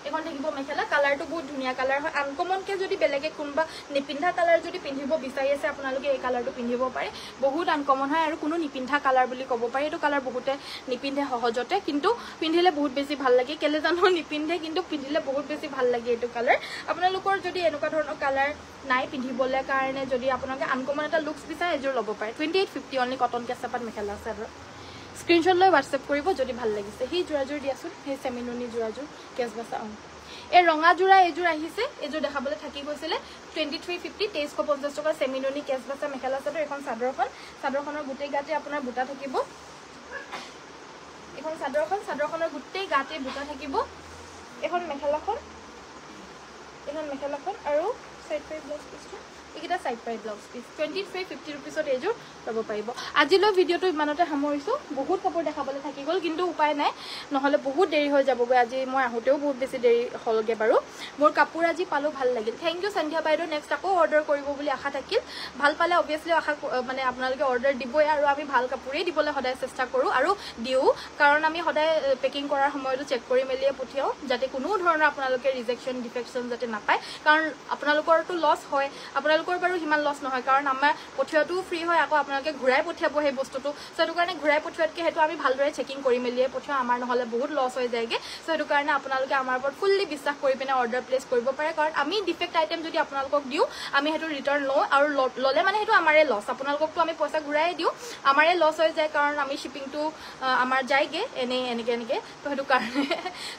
এখন থাকিব মেখেলা কালাৰটো বহুত ধুনীয়া কালাৰ হয় আনকমনকে যদি বেলেগে কোনবা নিপিন্ধা কালাৰ যদি পিন্ধিব বিচাৰি আছে আপোনালোকে এই কালাৰটো পিন্ধিব পাৰে বহুত আনকমন হয় আৰু কোনো নিপিন্ধা কালাৰ বুলি ক'ব পাৰি এইটো কালাৰ বহুতে নিপিন্ধে সহজতে কিন্তু পিন্ধিলে বহুত বেছি ভাল লাগে কেলে জানো নিপিন্ধে কিন্তু পিন্ধিলে বহুত বেছি ভাল লাগে এইটো কালাৰ আপোনালোকৰ যদি এনেকুৱা ধৰণৰ কালাৰ নাই পিন্ধিবলৈ কাৰণে যদি আপোনালোকে আনকমন এটা লুকছ বিচাৰে এজোৰ ল'ব পাৰে 2850 only cotton কেঁচাপাত mekhela chador screenshot লৈ হোৱাটছএপ কৰিব যদি ভাল লাগিছে সেই জোৰাজোৰ দিয়াচোন সেই চেমিনুনি জোৰাজোৰ কেছ বাছা এই ৰঙা জোৰা এজোৰ আহিছে এজোৰ দেখাবলৈ থাকি গৈছিলে 2350 2350 টকা চেমিনুনি কেছ বাছা মেখেলা চাদৰ এখন চাদৰখনৰ গোটেই গাতে আপোনাৰ বুটা থাকিব এখন চাদৰখনৰ গোটেই গাতে বুটা থাকিব এখন মেখেলাখন আৰু সাইড পাই ব্লাউজ পিছটো এইকেইটা সাইড পাই ব্লাউজ পিছ 2350 रुपीसত এজোৰ ল'ব পাৰিব আজিলৈ ভিডিঅ'টো ইমানতে সামৰিছো বহুত কাপোৰ দেখাবলৈ থাকি গ'ল কিন্তু উপায় নাই নহলে বহুত দেৰি হৈ যাবগৈ আজি মই আহোতেও বহুত বেছি দেৰি হলগে বাৰু মোৰ কাপোৰ আজি পালো ভাল লাগিল থ্যাংক ইউ সন্ধ্যা বাইদেউ নেক্সট আকৌ অৰ্ডাৰ কৰিব বুলি আশা থাকিল ভাল পালে অবভিয়াসলি আশা মানে আপোনালোকে অৰ্ডাৰ দিবই আৰু আমি ভাল কাপোৰেই দিবলৈ সদায় চেষ্টা কৰো আৰু দিও কাৰণ আমি সদায় পেকিং কৰাৰ সময়টো চেক কৰি মেলিয়ে পঠিয়াও যাতে কোনো ধৰণৰ আপোনালোকে ৰিজেকচন ডিফেকচন যাতে নাপায় কাৰণ আপোনালোকৰটো লছ হয় আপোনালোকৰ বাৰু হিমান লছ নহয় কাৰণ আমাৰ পঠিয়াটো ফ্ৰী হয় আকৌ আপোনালোকে ঘূৰাই পঠিয়াব সেই বস্তুটো সো সেইটো কাৰণে ঘূৰাই পঠিয়াতকে হেতু আমি ভালদৰে চেকিং কৰি মেলিয়ে পঠিয়াও আমাৰ নহলে বহুত লছ হৈ যায়গে সো সেইটো কাৰণে আপোনালোকে আমাৰ ওপৰত ফুল্লি বিশ্বাস কৰি পিনে অৰ্ডাৰ প্লেচ কৰিব পাৰে কাৰণ আমি ডিফেক্ট আইটেম যদি আপোনালোকক দিও আমি হেতু ৰিটাৰ্ণ লওঁ আৰু ললে মানে হেতু আমাৰে লছ আপোনালোককটো আমি পইচা ঘূৰাই দিও আমাৰে লছ হৈ যায় কাৰণ আমি শিপিংটো আমাৰ যায়গে এনেকে তো হেতু কাৰণে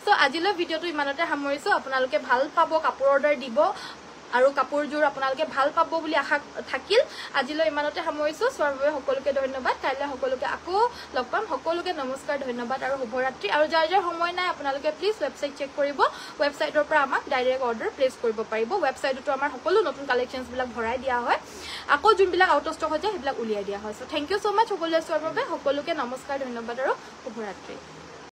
সো আজিলৈ ভিডিঅ'টো ইমানতে সামৰিছো আপোনালোকে ভাল পাব কাপোৰ অৰ্ডাৰ দিব আৰু কাপোৰজোৰ আপোনালোকে ভাল পাব বুলি আশা থাকিল আজিলৈ ইমানতে সামৰিছো চোৱাৰ বাবে সকলোকে ধন্যবাদ কাইলৈ সকলোকে আকৌ লগ পাম সকলোকে নমস্কাৰ ধন্যবাদ আৰু শুভৰাত্ৰি আৰু যাৰ সময় নাই আপোনালোকে প্লিজ ৱেবছাইট চেক কৰিব ৱেবছাইটৰ পৰা আমাক ডাইৰেক্ট অৰ্ডাৰ প্লেচ কৰিব পাৰিব ৱেবছাইটতো আমাৰ সকলো নতুন কালেকচনছ বিলাক ভৰাই দিয়া হয় আকৌ যোনবিলাক আউট অফ ষ্টক হৈ যায় সেইবিলাক উলিয়াই দিয়া হয় সো থ্যাংক ইউ সো মাচ সকলোৱে চোৱাৰ বাবে সকলোকে নমস্কাৰ ধন্যবাদ আৰু শুভৰাত্ৰি